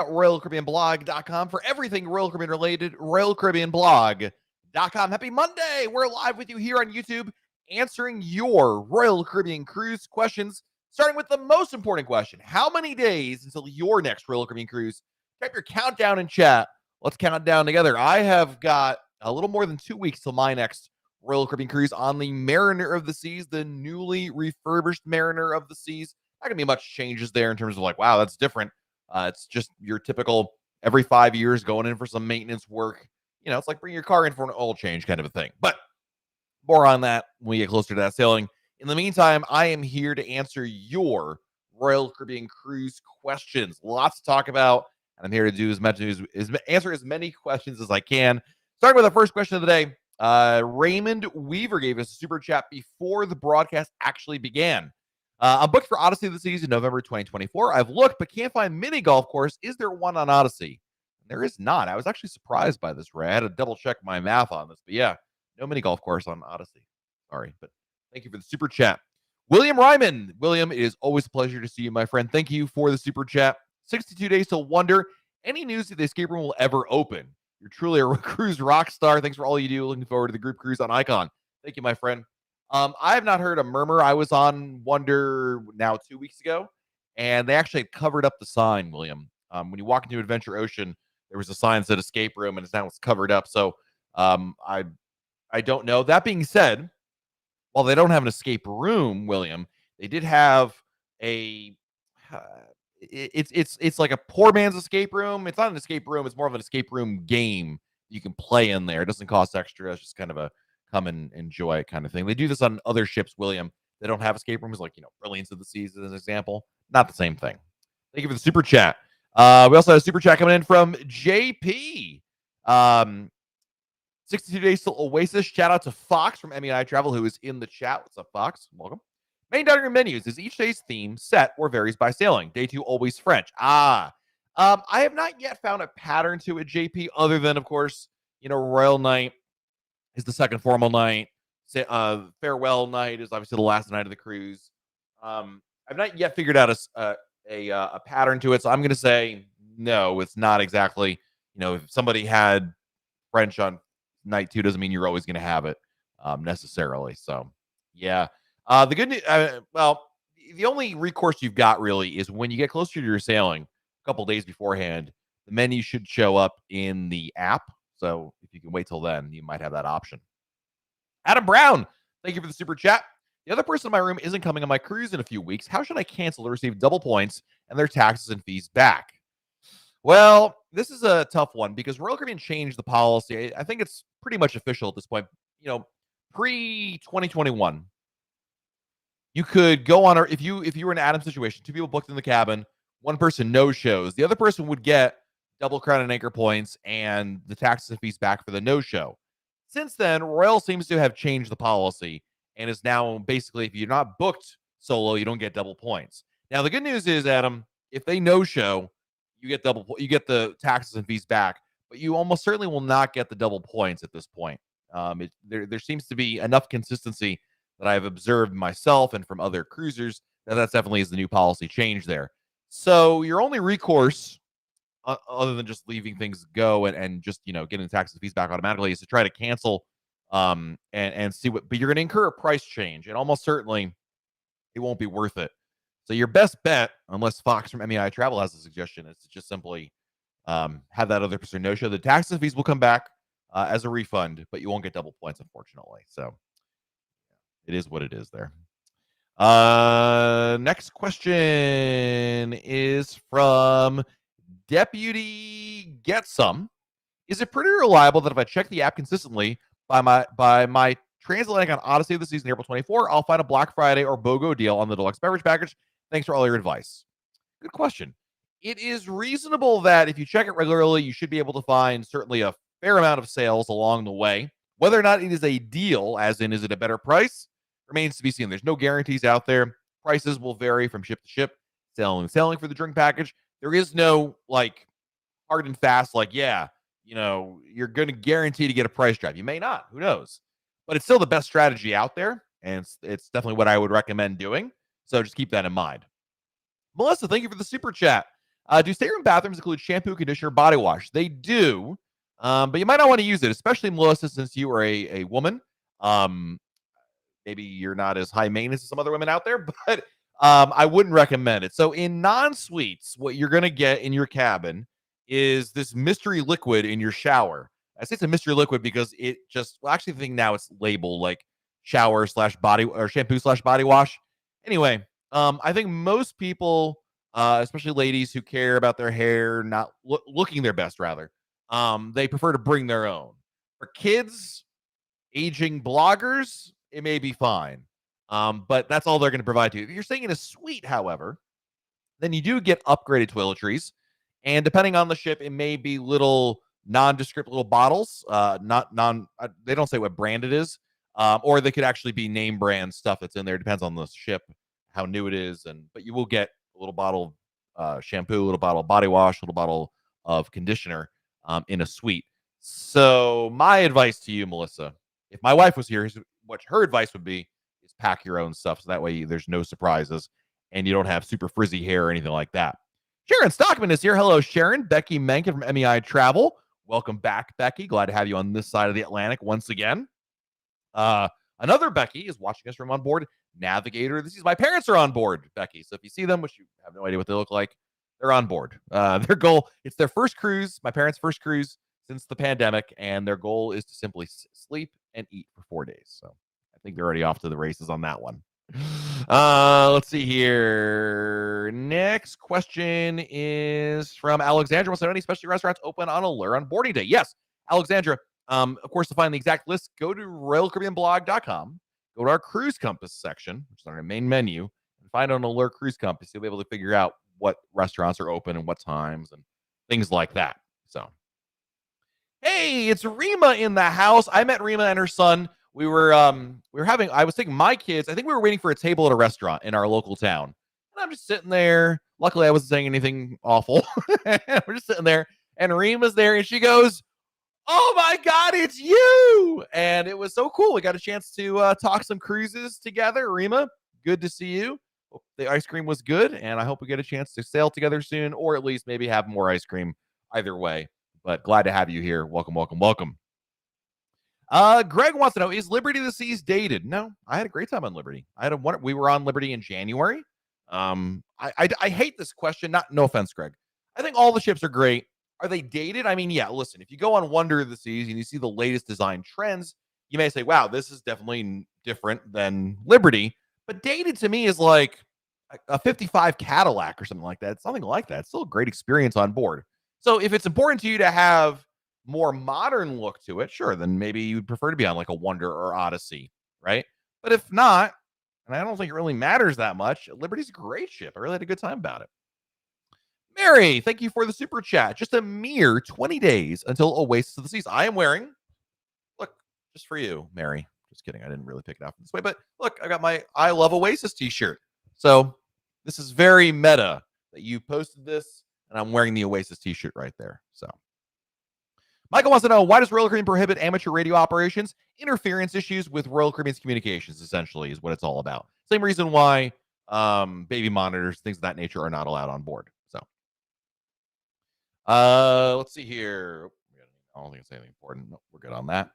RoyalCaribbeanBlog.com for everything Royal Caribbean related. RoyalCaribbeanBlog.com. Happy Monday. We're live with you here on YouTube answering your Royal Caribbean cruise questions, starting with the most important question. How many days until your next Royal Caribbean cruise? Type your countdown in chat. Let's count down together. I have got a little more than 2 weeks till my next Royal Caribbean cruise on the Mariner of the Seas, the newly refurbished Mariner of the Seas. Not going to be much changes there in terms of like, wow, that's different. It's just your typical every 5 years going in for some maintenance work. You know, it's like bring your car in for an oil change kind of a thing. But more on that when we get closer to that sailing. In the meantime, I am here to answer your Royal Caribbean cruise questions. Lots to talk about, and I'm here to do answer as many questions as I can. Starting with the first question of the day. Raymond Weaver gave us a super chat before the broadcast actually began. I'm booked for Odyssey of the Seas in November 2024. I've looked, but can't find mini golf course. Is there one on Odyssey? There is not. I was actually surprised by this, Ray. I had to double check my math on this, but yeah, no mini golf course on Odyssey. Sorry, but thank you for the super chat. William Ryman. William, it is always a pleasure to see you, my friend. Thank you for the super chat. 62 days till wonder. Any news that the escape room will ever open? You're truly a cruise rock star. Thanks for all you do. Looking forward to the group cruise on Icon. Thank you, my friend. I have not heard a murmur. I was on Wonder now 2 weeks ago, and they actually had covered up the sign, William. When you walk into Adventure Ocean, there was a sign that said escape room, and it's covered up. So I don't know. That being said, while they don't have an escape room, William, they did have a it's like a poor man's escape room. It's not an escape room. It's more of an escape room game you can play in there. It doesn't cost extra. It's just kind of a come and enjoy it kind of thing. They do this on other ships, William. They don't have escape rooms like, Brilliance of the Seas as an example. Not the same thing. Thank you for the super chat. We also have a super chat coming in from JP. 62 days till Oasis. Shout out to Fox from MEI Travel, who is in the chat. What's up, Fox? Welcome. Main dining room menus. Is each day's theme set or varies by sailing? Day 2, always French. I have not yet found a pattern to it, JP, other than, of course, Royal Night is the second formal night. Farewell night is obviously the last night of the cruise. I've not yet figured out a pattern to it, so I'm going to say no. It's not exactly. If somebody had French on night 2, doesn't mean you're always going to have it necessarily. So yeah, the good news. The only recourse you've got really is when you get closer to your sailing, a couple days beforehand. The menu should show up in the app. So if you can wait till then, you might have that option. Adam Brown, thank you for the super chat. The other person in my room isn't coming on my cruise in a few weeks. How should I cancel to receive double points and their taxes and fees back? Well, this is a tough one because Royal Caribbean changed the policy. I think it's pretty much official at this point. Pre-2021, you could go on, if you were in an Adam situation, 2 people booked in the cabin, 1 person no shows, the other person would get double crown and anchor points and the taxes and fees back for the no-show. Since then, Royal seems to have changed the policy and is now basically, if you're not booked solo, you don't get double points. Now, the good news is, Adam, if they no-show, you get the taxes and fees back, but you almost certainly will not get the double points at this point. There seems to be enough consistency that I've observed myself and from other cruisers that definitely is the new policy change there. So your only recourse, other than just leaving things go and just getting the taxes and fees back automatically, is to try to cancel and see what. But you're going to incur a price change, and almost certainly it won't be worth it. So your best bet, unless Fox from MEI Travel has a suggestion, is to just simply have that other person no show. The taxes and fees will come back as a refund, but you won't get double points, unfortunately. So it is what it is there. Next question is from Deputy Get Some. Is it pretty reliable that if I check the app consistently by my Transatlantic on Odyssey of the Season April 24, I'll find a Black Friday or BOGO deal on the deluxe beverage package? Thanks for all your advice. Good question. It is reasonable that if you check it regularly, you should be able to find certainly a fair amount of sales along the way. Whether or not it is a deal, as in is it a better price, remains to be seen. There's no guarantees out there. Prices will vary from ship to ship. Selling for the drink package. There is no hard and fast you're going to guarantee to get a price drop. You may not. Who knows? But it's still the best strategy out there, and it's definitely what I would recommend doing. So just keep that in mind. Melissa, thank you for the super chat. Do stateroom bathrooms include shampoo, conditioner, body wash? They do, but you might not want to use it, especially Melissa, since you are a woman. Um, Maybe you're not as high maintenance as some other women out there, but I wouldn't recommend it. So in non-suites, what you're going to get in your cabin is this mystery liquid in your shower. I say it's a mystery liquid because it just, well, actually, the thing now it's labeled like shower slash body or shampoo slash body wash. Anyway, I think most people, especially ladies who care about their hair not looking their best, rather, they prefer to bring their own. For kids, aging bloggers, it may be fine. But that's all they're going to provide to you. If you're staying in a suite, however, then you do get upgraded toiletries. And depending on the ship, it may be little nondescript little bottles. They don't say what brand it is. Or they could actually be name brand stuff that's in there. Depends on the ship, how new it is. But you will get a little bottle of shampoo, a little bottle of body wash, a little bottle of conditioner in a suite. So my advice to you, Melissa, if my wife was here, what her advice would be is pack your own stuff. So that way there's no surprises and you don't have super frizzy hair or anything like that. Sharon Stockman is here. Hello, Sharon. Becky Menken from MEI Travel. Welcome back, Becky. Glad to have you on this side of the Atlantic once again. Another Becky is watching us from Onboard Navigator. My parents are on board, Becky. So if you see them, which you have no idea what they look like, they're on board. Their goal, it's their first cruise, my parents' first cruise since the pandemic, and their goal is to simply sleep and eat for 4 days. So I think they're already off to the races on that one. Let's see here. Next question is from Alexandra. Wants to know any specialty restaurants open on Allure on boarding day? Yes, Alexandra. Of course, to find the exact list, go to RoyalCaribbeanBlog.com. Go to our Cruise Compass section, which is on our main menu, and find an Allure Cruise Compass. You'll be able to figure out what restaurants are open and what times and things like that. So, hey, it's Rima in the house. I met Rima and her son. I was taking my kids. I think we were waiting for a table at a restaurant in our local town. And I'm just sitting there. Luckily, I wasn't saying anything awful. We're just sitting there. And Rima's there. And she goes, "Oh my God, it's you!" And it was so cool. We got a chance to talk some cruises together. Rima, good to see you. Hope the ice cream was good. And I hope we get a chance to sail together soon, or at least maybe have more ice cream either way. But glad to have you here. Welcome, welcome, welcome. Greg wants to know, is Liberty of the Seas dated? No, I had a great time on Liberty. We were on Liberty in January. I hate this question. No offense, Greg. I think all the ships are great. Are they dated? I mean, yeah, listen, if you go on Wonder of the Seas and you see the latest design trends, you may say, wow, this is definitely different than Liberty. But dated to me is like a 55 Cadillac or something like that. It's something like that. It's still a great experience on board. So if it's important to you to have more modern look to it, sure, then maybe you'd prefer to be on like a Wonder or Odyssey, right? But if not, and I don't think it really matters that much, Liberty's a great ship. I really had a good time about it. Mary, thank you for the super chat. Just a mere 20 days until Oasis of the Seas. I am wearing, look, just for you, Mary. Just kidding. I didn't really pick it out this way, but look, I got my I Love Oasis t-shirt. So this is very meta that you posted this, and I'm wearing the Oasis t-shirt right there. So Michael wants to know, why does Royal Caribbean prohibit amateur radio operations? Interference issues with Royal Caribbean's communications, essentially, is what it's all about. Same reason why baby monitors, things of that nature, are not allowed on board. So let's see here. I don't think it's anything important. No, we're good on that.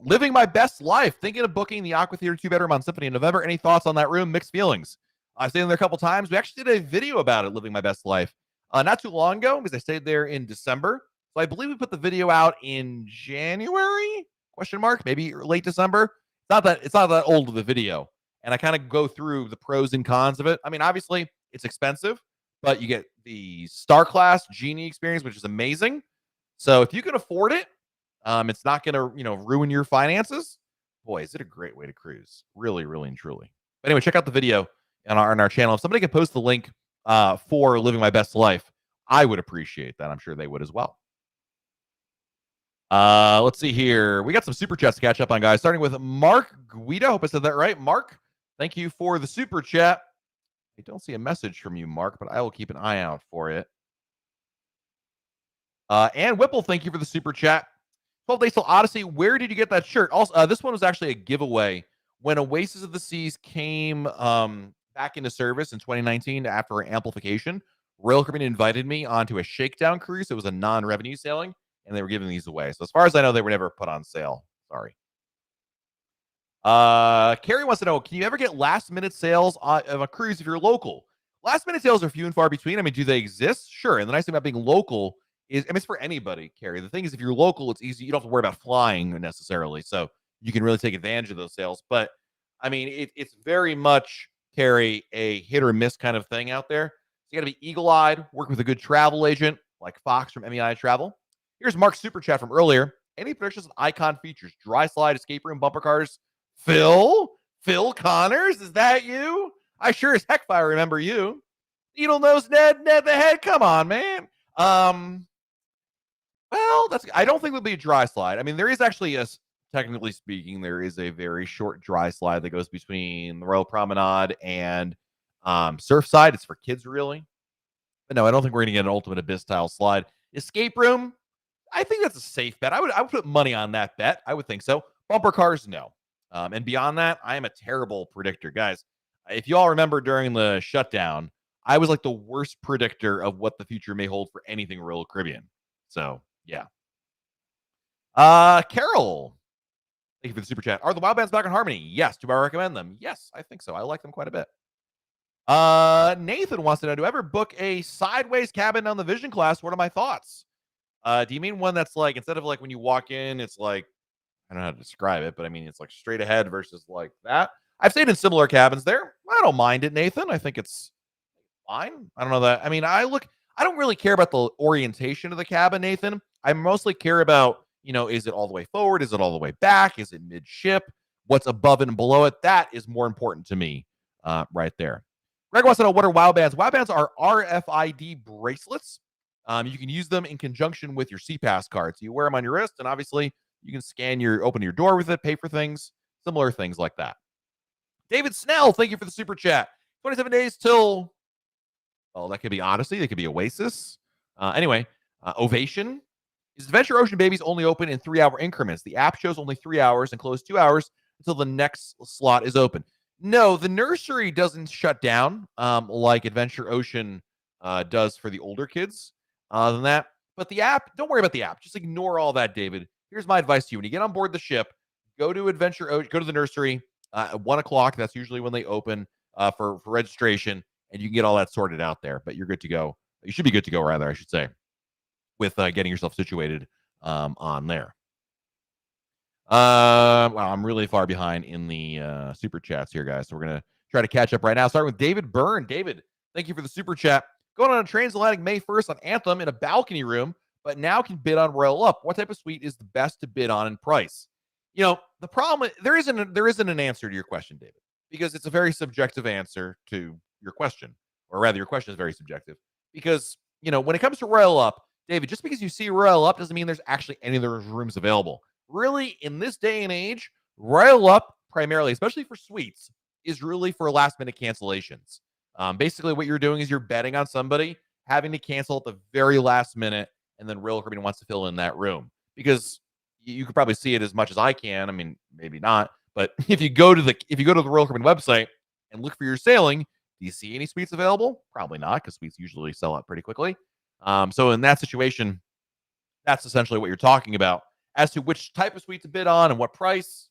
Living my best life. Thinking of booking the Aqua Theater 2-bedroom on Symphony in November. Any thoughts on that room? Mixed feelings. I stayed in there a couple times. We actually did a video about it, Living My Best Life, not too long ago, because I stayed there in December. So I believe we put the video out in January? Question mark? Maybe late December. It's not that old of a video. And I kind of go through the pros and cons of it. I mean, obviously, it's expensive, but you get the Star Class Genie experience, which is amazing. So if you can afford it, it's not going to, ruin your finances. Boy, is it a great way to cruise. Really, really, and truly. But anyway, check out the video on our channel. If somebody could post the link for Living My Best Life, I would appreciate that. I'm sure they would as well. Let's see here. We got some super chats to catch up on, guys. Starting with Mark Guida. Hope I said that right. Mark, thank you for the super chat. I don't see a message from you, Mark, but I will keep an eye out for it. And Whipple, thank you for the super chat. 12 Days Till Odyssey. Where did you get that shirt? Also, this one was actually a giveaway when Oasis of the Seas came back into service in 2019 after amplification, Royal Caribbean invited me onto a shakedown cruise. It was a non-revenue sailing, and they were giving these away. So as far as I know, they were never put on sale. Sorry. Carrie wants to know, can you ever get last minute sales of a cruise if you're local? Last minute sales are few and far between. I mean, do they exist? Sure. And the nice thing about being local is, I mean, it's for anybody, Carrie. The thing is, if you're local, it's easy. You don't have to worry about flying necessarily. So you can really take advantage of those sales. But I mean, it's very much, Carrie, a hit or miss kind of thing out there. So you got to be eagle eyed, work with a good travel agent like Fox from MEI Travel. Here's Mark's super chat from earlier. Any predictions on icon features, dry slide, escape room, bumper cars? Phil Connors, is that you? I sure as heck if I remember you. Needle nose Ned the head. Come on, man. Well, I don't think there'll be a dry slide. I mean, there is actually technically speaking, there is a very short dry slide that goes between the Royal Promenade and Surfside. It's for kids, really. But no, I don't think we're gonna get an ultimate abyss style slide. Escape room, I think that's a safe bet. I would put money on that bet. I would think so. Bumper cars, no. And beyond that, I am a terrible predictor. Guys, if you all remember during the shutdown, I was like the worst predictor of what the future may hold for anything Royal Caribbean. So, yeah. Carol, thank you for the super chat. Are the Wild Bands back in Harmony? Yes. Do I recommend them? Yes, I think so. I like them quite a bit. Nathan wants to know, do I ever book a sideways cabin on the Vision class? What are my thoughts? Do you mean one that's like, instead of like when you walk in, it's like, I don't know how to describe it, but I mean, it's like straight ahead versus like that. I've stayed in similar cabins there. I don't mind it, Nathan. I think it's fine. I don't know that. I mean, I don't really care about the orientation of the cabin, Nathan. I mostly care about, is it all the way forward? Is it all the way back? Is it midship? What's above it and below it? That is more important to me right there. Greg wants to know, what are Wild Bands? Wild Bands are RFID bracelets. You can use them in conjunction with your CPass cards. You wear them on your wrist, and obviously you can open your door with it, pay for things, similar things like that. David Snell, thank you for the super chat. 27 days till, that could be Odyssey. That could be Oasis. Anyway, Ovation. Is Adventure Ocean Babies only open in 3-hour increments? The app shows only 3 hours and close 2 hours until the next slot is open. No, the nursery doesn't shut down like Adventure Ocean does for the older kids. Than that, but the app, don't worry about the app. Just ignore all that, David. Here's my advice to you: when you get on board the ship, go to the nursery at 1:00. That's usually when they open for registration, and you can get all that sorted out there. But you're good to go. You should be good to go, rather, I should say, with getting yourself situated on there. Wow, I'm really far behind in the super chats here, guys. So we're gonna try to catch up right now. Starting with David Byrne. David, thank you for the super chat. Going on a Transatlantic May 1st on Anthem in a balcony room, but now can bid on Royal Up. What type of suite is the best to bid on in price? The problem, there isn't an answer to your question, David, because it's a very subjective answer to your question, or rather, your question is very subjective. Because when it comes to Royal Up, David, just because you see Royal Up doesn't mean there's actually any of those rooms available. Really, in this day and age, Royal Up primarily, especially for suites, is really for last minute cancellations. Basically, what you're doing is you're betting on somebody having to cancel at the very last minute, and then Royal Caribbean wants to fill in that room. Because you could probably see it as much as I can. I mean, maybe not, but if you go to the Royal Caribbean website and look for your sailing, do you see any suites available? Probably not, because suites usually sell out pretty quickly. So in that situation, that's essentially what you're talking about. As to which type of suite to bid on and what price,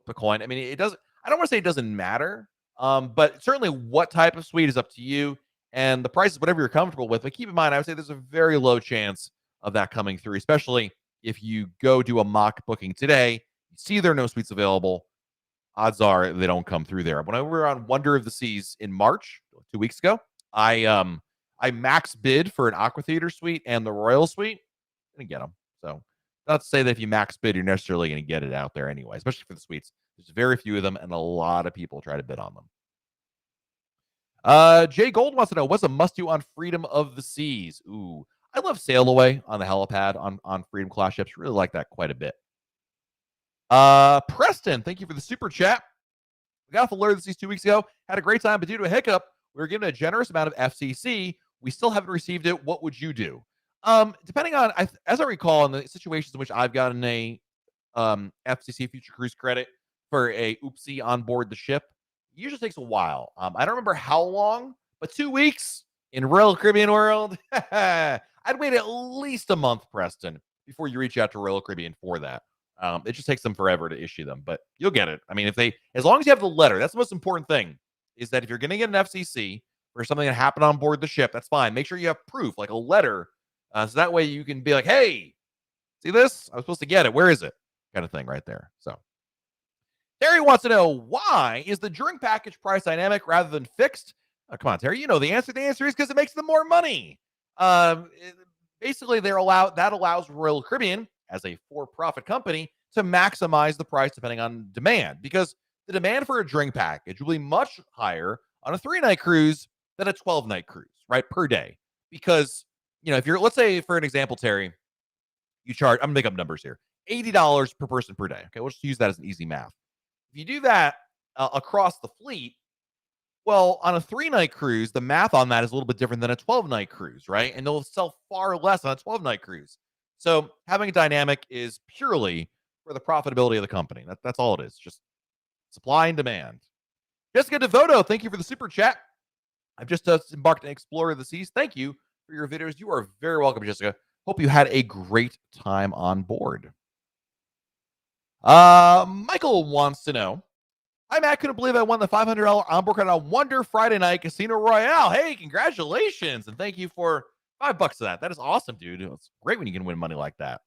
the coin. I mean, it doesn't. I don't want to say it doesn't matter. But certainly what type of suite is up to you, and the price is whatever you're comfortable with. But keep in mind, I would say there's a very low chance of that coming through, especially if you go do a mock booking today, you see there are no suites available, odds are they don't come through there. When I were on Wonder of the Seas in March, 2 weeks ago, I max bid for an Aqua Theater suite and the Royal suite, didn't get them. So not to say that if you max bid, you're necessarily going to get it out there anyway, especially for the suites. There's very few of them, and a lot of people try to bid on them. Jay Gold wants to know, what's a must-do on Freedom of the Seas? Ooh, I love Sail Away on the helipad on Freedom class ships. Really like that quite a bit. Preston, thank you for the super chat. We got off Allure of the Seas 2 weeks ago. Had a great time, but due to a hiccup, we were given a generous amount of FCC. We still haven't received it. What would you do? Depending on, as I recall, in the situations in which I've gotten a FCC Future Cruise credit for a oopsie on board the ship, usually takes a while. I don't remember how long, but 2 weeks in Royal Caribbean World. I'd wait at least a month, Preston, before you reach out to Royal Caribbean for that. It just takes them forever to issue them, but you'll get it. I mean, as long as you have the letter, that's the most important thing. Is that if you're going to get an FCC for something that happened on board the ship, that's fine. Make sure you have proof, like a letter, so that way you can be like, "Hey, see this? I was supposed to get it. Where is it?" Kind of thing, right there. So, Terry wants to know, why is the drink package price dynamic rather than fixed? Oh, come on, Terry. You know the answer. The answer is because it makes them more money. Basically, that allows Royal Caribbean, as a for-profit company, to maximize the price depending on demand, because the demand for a drink package will be much higher on a 3-night cruise than a 12-night cruise, right, per day. Because, if you're, let's say, for an example, Terry, you charge, I'm going to make up numbers here, $80 per person per day. Okay, we'll just use that as an easy math. If you do that across the fleet, well, on a 3-night cruise, the math on that is a little bit different than a 12-night cruise, right? And they'll sell far less on a 12-night cruise. So having a dynamic is purely for the profitability of the company. That's all it is, just supply and demand. Jessica Devoto, thank you for the super chat. I've just embarked on Explorer of the Seas. Thank you for your videos. You are very welcome, Jessica. Hope you had a great time on board. Michael wants to know, hi, Matt. Couldn't believe I won the $500 onboard credit on Wonder Friday Night Casino Royale. Hey, congratulations. And thank you for $5 of that. That is awesome, dude. It's great when you can win money like that.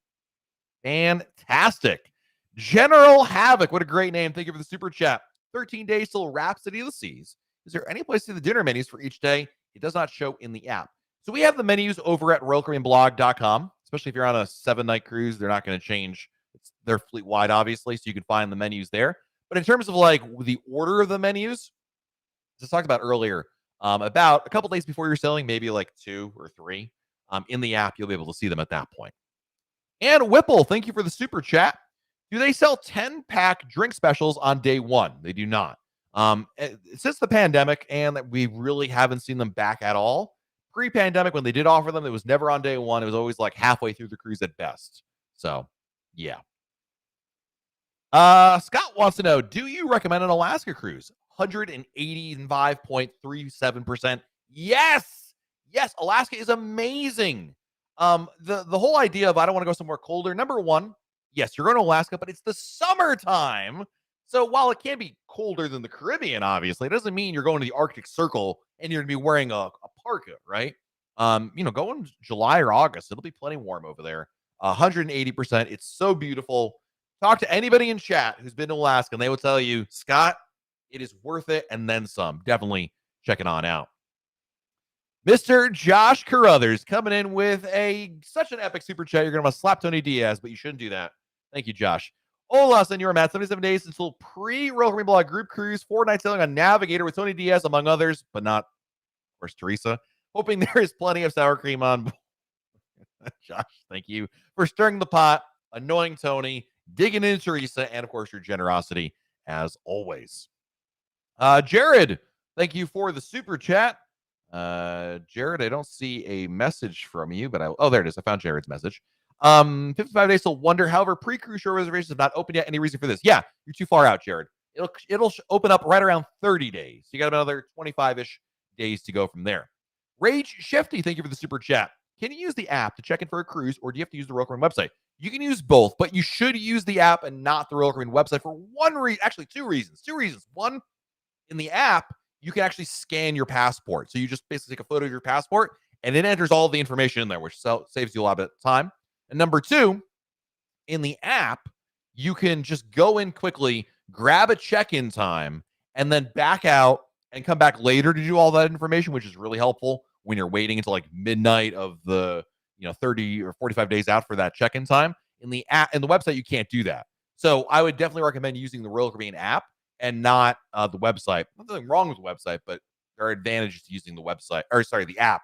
Fantastic. General Havoc. What a great name. Thank you for the super chat. 13 days till Rhapsody of the Seas. Is there any place to see the dinner menus for each day? It does not show in the app. So we have the menus over at RoyalCaribbeanBlog.com, especially if you're on a 7-night cruise. They're not going to change. They're fleet-wide, obviously, so you can find the menus there. But in terms of like the order of the menus, as I talked about earlier, about a couple days before you're sailing, maybe like 2 or 3, in the app, you'll be able to see them at that point. And Whipple, thank you for the super chat. Do they sell 10-pack drink specials on day 1? They do not. Since the pandemic, and we really haven't seen them back at all. Pre-pandemic, when they did offer them, it was never on day 1. It was always like halfway through the cruise at best. So, yeah. Scott wants to know, do you recommend an Alaska cruise? 185.37%. Yes. Yes, Alaska is amazing. The whole idea of I don't want to go somewhere colder. Number one, yes, you're going to Alaska, but it's the summertime. So while it can be colder than the Caribbean, obviously, it doesn't mean you're going to the Arctic Circle and you're going to be wearing a parka, right? Go in July or August. It'll be plenty warm over there. 180%. It's so beautiful. Talk to anybody in chat who's been to Alaska, and they will tell you, Scott, it is worth it, and then some. Definitely check it on out. Mr. Josh Carruthers coming in with such an epic super chat. You're going to want to slap Tony Diaz, but you shouldn't do that. Thank you, Josh. Hola, Senor Matt. 77 days until pre-Royal Caribbean Blog group cruise. 4 nights sailing on Navigator with Tony Diaz, among others, but not, of course, Teresa. Hoping there is plenty of sour cream on board. Josh, thank you for stirring the pot, annoying Tony, digging into Teresa, and, of course, your generosity, as always. Jared, thank you for the super chat. Jared, I don't see a message from you, but there it is. I found Jared's message. 55 days till Wonder. However, pre-cruise show reservations have not opened yet. Any reason for this? Yeah, you're too far out, Jared. It'll open up right around 30 days. You got another 25-ish days to go from there. Rage Shifty, thank you for the super chat. Can you use the app to check in for a cruise, or do you have to use the Royal Caribbean website? You can use both, but you should use the app and not the Royal Caribbean website for one reason. Actually, 2 reasons. 2 reasons. One, in the app, you can actually scan your passport. So you just basically take a photo of your passport, and it enters all the information in there, which saves you a lot of time. And number 2, in the app, you can just go in quickly, grab a check-in time, and then back out and come back later to do all that information, which is really helpful when you're waiting until like midnight of the 30 or 45 days out for that check-in time. In the app, in the website, you can't do that. So I would definitely recommend using the Royal Caribbean app and not the website. Nothing wrong with the website, but there are advantages to using the website, the app,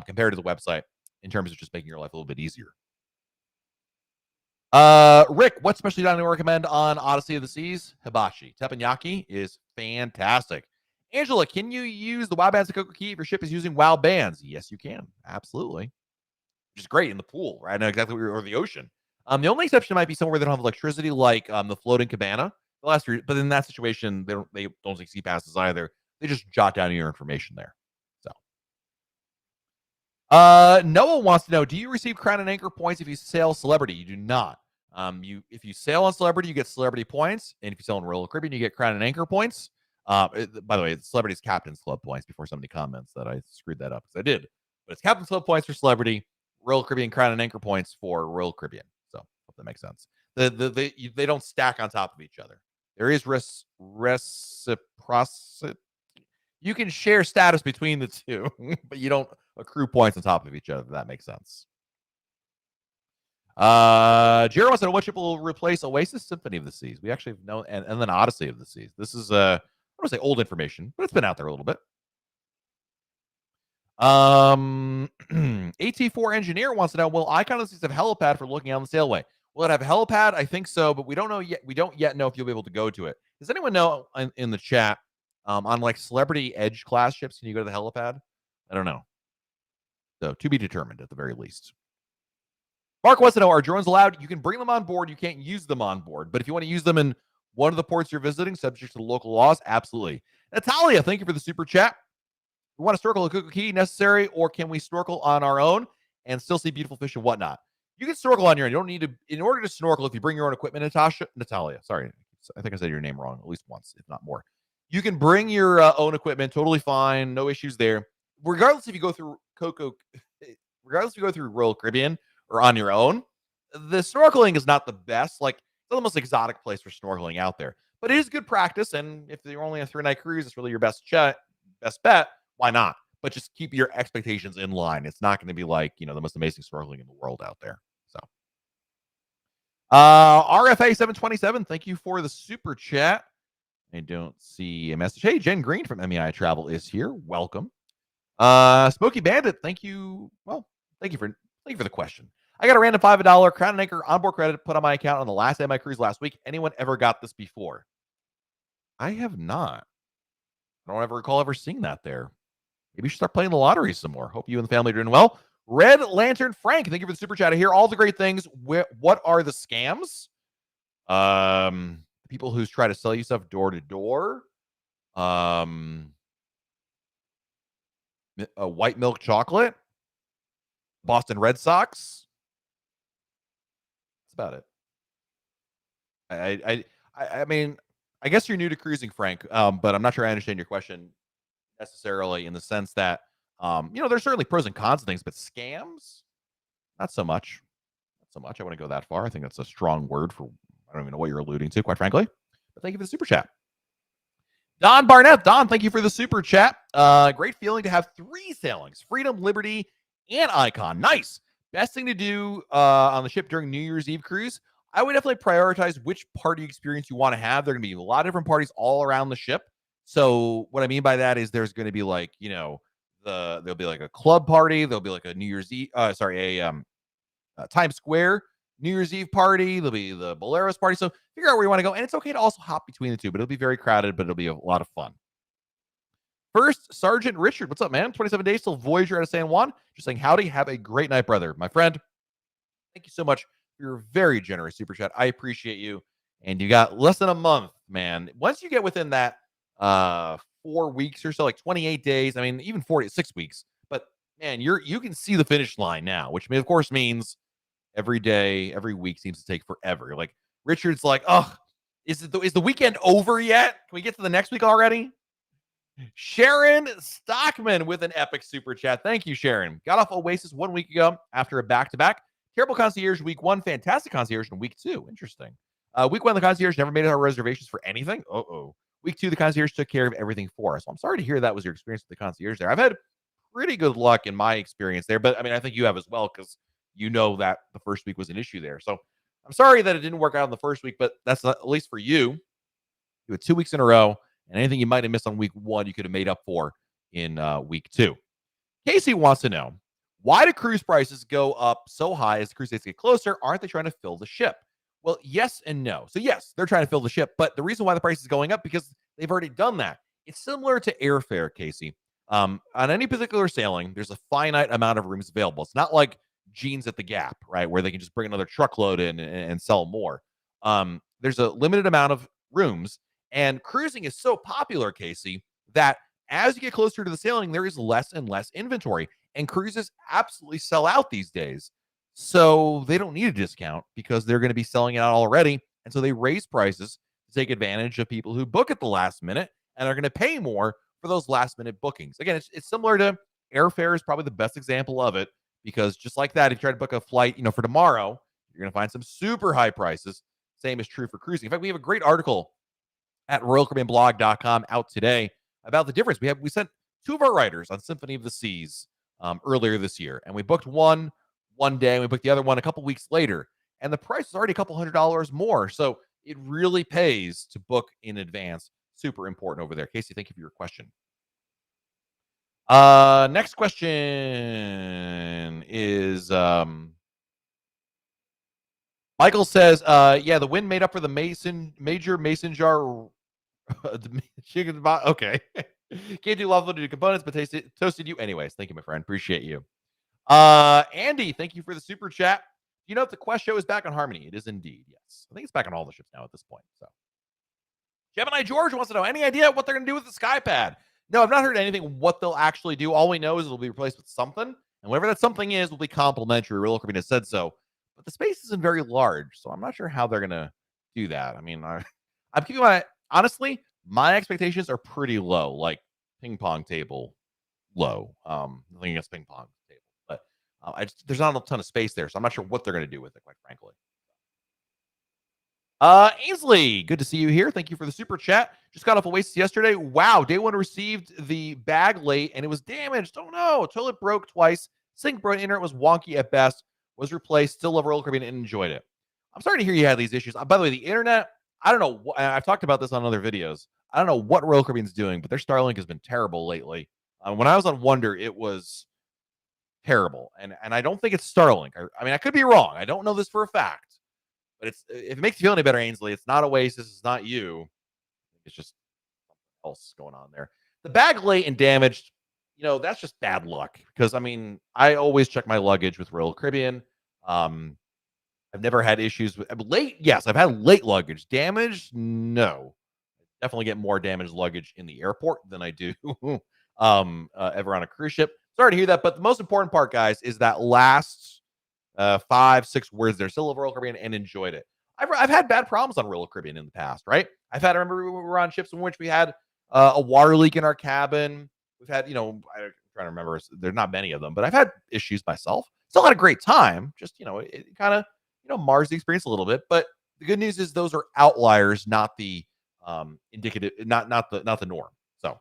compared to the website in terms of just making your life a little bit easier. Rick, what specialty dining do you recommend on Odyssey of the Seas? Hibachi. Teppanyaki is fantastic. Angela, can you use the WOW bands at Coco Key if your ship is using WOW bands? Yes, you can. Absolutely. Which is great in the pool, right? I know exactly where, or the ocean. The only exception might be somewhere where they don't have electricity, like the floating cabana. The last three, but in that situation, they don't take sea passes either. They just jot down your information there. So, Noah wants to know: do you receive Crown and Anchor points if you sail Celebrity? You do not. If you sail on Celebrity, you get Celebrity points, and if you sail on Royal Caribbean, you get Crown and Anchor points. By the way, it's Celebrity's Captain's Club points. Before somebody comments that I screwed that up, because I did, but it's Captain's Club points for Celebrity, Royal Caribbean Crown and Anchor points for Royal Caribbean. So, hope that makes sense. They don't stack on top of each other. There is reciprocity. You can share status between the two, but you don't accrue points on top of each other. If that makes sense. Jared wants to know what ship will replace Oasis Symphony of the Seas. We actually know, and then Odyssey of the Seas. This is I don't want to say old information, but it's been out there a little bit. AT4 engineer wants to know: will Icon of the Seas have helipad for looking out on the sailway? Will it have helipad? I think so, but we don't know yet. We don't yet know if you'll be able to go to it. Does anyone know in the chat on like Celebrity Edge class ships? Can you go to the helipad? I don't know. So to be determined at the very least. Mark wants to know: are drones allowed? You can bring them on board. You can't use them on board, but if you want to use them in one of the ports you're visiting, subject to the local laws, absolutely. Natalia, thank you for the super chat. We want to snorkel a Cuckoo Key necessary, or can we snorkel on our own and still see beautiful fish and whatnot? You can snorkel on your own. You don't need to, in order to snorkel, if you bring your own equipment, Natalia, sorry, I think I said your name wrong at least once, if not more. You can bring your own equipment, totally fine, no issues there. Regardless if you go through Royal Caribbean or on your own, the snorkeling is not the best. Like, it's the most exotic place for snorkeling out there, but it is good practice. And if you're only a 3-night cruise, it's really your best bet. Why not? But just keep your expectations in line. It's not going to be like, the most amazing snorkeling in the world out there. So, RFA 727, thank you for the super chat. I don't see a message. Hey, Jen Green from MEI Travel is here. Welcome. Smoky Bandit, thank you. Well, thank you for the question. I got a random $5 Crown and Anchor onboard credit put on my account on the last day of my cruise last week. Anyone ever got this before? I have not. I don't ever recall ever seeing that there. Maybe you should start playing the lottery some more. Hope you and the family are doing well. Red Lantern Frank, thank you for the super chat. I hear all the great things. What are the scams? People who try to sell you stuff door to door. A white milk chocolate. Boston Red Sox. That's about it. I mean, I guess you're new to cruising, Frank, but I'm not sure I understand your question necessarily in the sense that, there's certainly pros and cons to things, but scams, not so much. Not so much. I wouldn't go that far. I think that's a strong word for, I don't even know what you're alluding to, quite frankly. But thank you for the super chat. Don Barnett. Don, thank you for the super chat. Great feeling to have 3 sailings: Freedom, Liberty, and Icon. Nice. Best thing to do on the ship during New Year's Eve cruise. I would definitely prioritize which party experience you want to have. There are going to be a lot of different parties all around the ship. So what I mean by that is there's going to be like, there'll be like a club party. There'll be like a New Year's Eve, Times Square New Year's Eve party. There'll be the Boleros party. So figure out where you want to go. And it's okay to also hop between the two, but it'll be very crowded, but it'll be a lot of fun. First, Sergeant Richard, what's up, man? 27 days till Voyager out of San Juan. Just saying howdy. Have a great night, brother. My friend, thank you so much for your very generous super chat. I appreciate you. And you got less than a month, man. Once you get within that 4 weeks or so, like 28 days, I mean, even 46 weeks. But man, you can see the finish line now, which of course means every day, every week seems to take forever. Like Richard's like, oh, is the weekend over yet? Can we get to the next week already? Sharon Stockman with an epic super chat. Thank you, Sharon. Got off Oasis 1 week ago after a back-to-back. Terrible concierge week 1, fantastic concierge in week 2. Interesting. Week 1, the concierge never made our reservations for anything. Week 2, the concierge took care of everything for us. So I'm sorry to hear that was your experience with the concierge there. I've had pretty good luck in my experience there, but I mean, I think you have as well, because you know that the first week was an issue there. So I'm sorry that it didn't work out in the first week, but that's not, at least for you. You had 2 weeks in a row, and anything you might have missed on week 1, you could have made up for in week 2. Casey wants to know, why do cruise prices go up so high as the cruise dates get closer? Aren't they trying to fill the ship? Well, yes and no. So yes, they're trying to fill the ship, but the reason why the price is going up because they've already done that. It's similar to airfare, Casey. On any particular sailing, there's a finite amount of rooms available. It's not like Jeans at the Gap, right, where they can just bring another truckload in and sell more. There's a limited amount of rooms. And cruising is so popular, Casey, that as you get closer to the sailing, there is less and less inventory. And cruises absolutely sell out these days. So they don't need a discount because they're going to be selling it out already. And so they raise prices to take advantage of people who book at the last minute and are going to pay more for those last minute bookings. Again, it's similar to airfare is probably the best example of it, because just like that, if you try to book a flight, for tomorrow, you're going to find some super high prices. Same is true for cruising. In fact, we have a great article at RoyalCaribbeanBlog.com out today about the difference. We sent two of our writers on Symphony of the Seas earlier this year, and we booked one day, and we booked the other one a couple weeks later, and the price is already a couple $100 more. So it really pays to book in advance. Super important over there. Casey, thank you for your question. Next question is Michael says, yeah, the wind made up for the major mason jar. Okay. Can't do lawful to do components, but toasted you anyways. Thank you, my friend. Appreciate you. Andy, thank you for the super chat. You know if the Quest show is back on Harmony? It is indeed, yes. I think it's back on all the ships now at this point. So Gemini George wants to know, any idea what they're going to do with the Skypad? No, I've not heard anything what they'll actually do. All we know is it'll be replaced with something, and whatever that something is will be complimentary. Royal Caribbean has said so, but the space isn't very large, so I'm not sure how they're going to do that. I mean, I'm keeping honestly, my expectations are pretty low, like ping pong table low. Nothing against ping pong table, but there's not a ton of space there, so I'm not sure what they're going to do with it, quite frankly. Ainsley, good to see you here. Thank you for the super chat. Just got off Oasis yesterday. Wow, day one received the bag late and it was damaged. Oh no, toilet broke twice. Sink broke, internet was wonky at best. Was replaced. Still love Royal Caribbean and enjoyed it. I'm sorry to hear you had these issues. By the way, the internet, I don't know. I've talked about this on other videos. I don't know what Royal Caribbean's doing, but their Starlink has been terrible lately. When I was on Wonder, it was terrible, and I don't think it's Starlink. I mean, I could be wrong. I don't know this for a fact. But if it makes you feel any better, Ainsley, it's not Oasis, it's not you. It's just something else going on there. The bag late and damaged, that's just bad luck. Because, I mean, I always check my luggage with Royal Caribbean. I've never had issues with late. Yes, I've had late luggage. Damaged? No. I definitely get more damaged luggage in the airport than I do ever on a cruise ship. Sorry to hear that. But the most important part, guys, is that last 5-6 words there. Still love Royal Caribbean and enjoyed it. I've had bad problems on Royal Caribbean in the past, right? I remember we were on ships in which we had a water leak in our cabin. We've had, I'm trying to remember. There's not many of them, but I've had issues myself. Still had a great time. Just, it kind of, mars the experience a little bit. But the good news is those are outliers, not the indicative, not the norm. So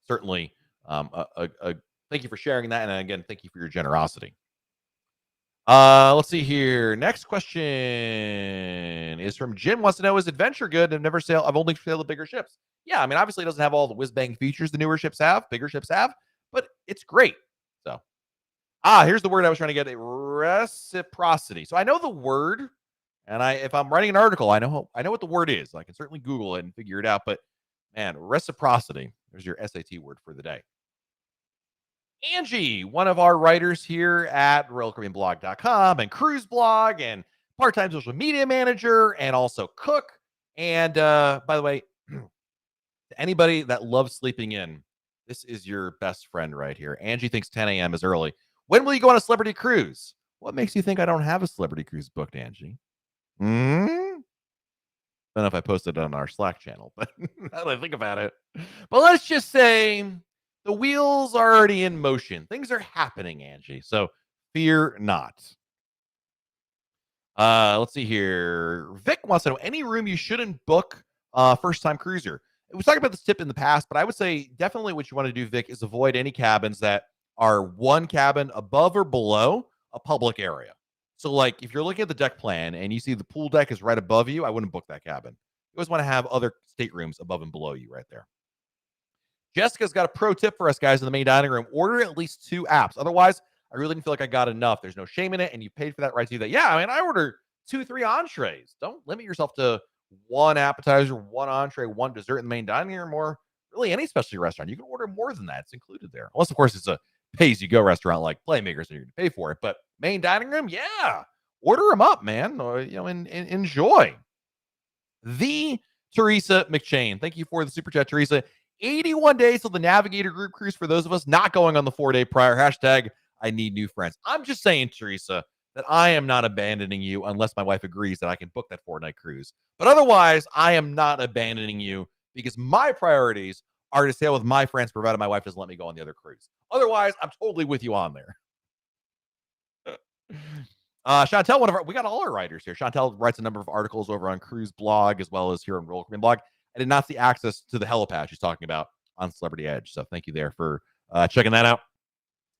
certainly, thank you for sharing that, and again, thank you for your generosity. Let's see here. Next question is from Jim. Wants to know, is Adventure good? I've only sailed the bigger ships. Yeah, I mean, obviously it doesn't have all the whiz-bang features the newer ships have, bigger ships have, but it's great. So, here's the word I was trying to get: reciprocity. So I know the word, and if I'm writing an article, I know what the word is. I can certainly Google it and figure it out. But man, reciprocity. There's your SAT word for the day. Angie, one of our writers here at RoyalCaribbeanBlog.com and Cruise Blog and part-time social media manager and also cook. And by the way, to anybody that loves sleeping in, this is your best friend right here. Angie thinks 10 a.m. is early. When will you go on a celebrity cruise? What makes you think I don't have a celebrity cruise booked, Angie? I don't know if I posted it on our Slack channel, but now that I think about it. But let's just say the wheels are already in motion. Things are happening, Angie. So fear not. Let's see here. Vic wants to know, any room you shouldn't book first-time cruiser. We talked about this tip in the past, but I would say definitely what you want to do, Vic, is avoid any cabins that are one cabin above or below a public area. So, like, if you're looking at the deck plan and you see the pool deck is right above you, I wouldn't book that cabin. You always want to have other staterooms above and below you right there. Jessica's got a pro tip for us guys in the main dining room. Order at least 2 apps. Otherwise, I really didn't feel like I got enough. There's no shame in it, and you paid for that right to do that. Yeah, I mean, I order 2-3 entrees. Don't limit yourself to 1 appetizer, 1 entree, 1 dessert in the main dining room, or really any specialty restaurant. You can order more than that. It's included there. Unless, of course, it's a pay-as-you-go restaurant like Playmakers, and you're going to pay for it. But main dining room, yeah. Order them up, man. Or, and enjoy. The Teresa McChain, thank you for the super chat, Teresa. 81 days till the Navigator group cruise for those of us not going on the 4-day prior. Hashtag I need new friends. I'm just saying, Teresa, that I am not abandoning you unless my wife agrees that I can book that 4-night cruise. But otherwise, I am not abandoning you because my priorities are to sail with my friends, provided my wife doesn't let me go on the other cruise. Otherwise, I'm totally with you on there. Chantel, we got all our writers here. Chantel writes a number of articles over on Cruise Blog as well as here on Royal Caribbean Blog. I did not see access to the helipad she's talking about on Celebrity Edge. So thank you there for checking that out.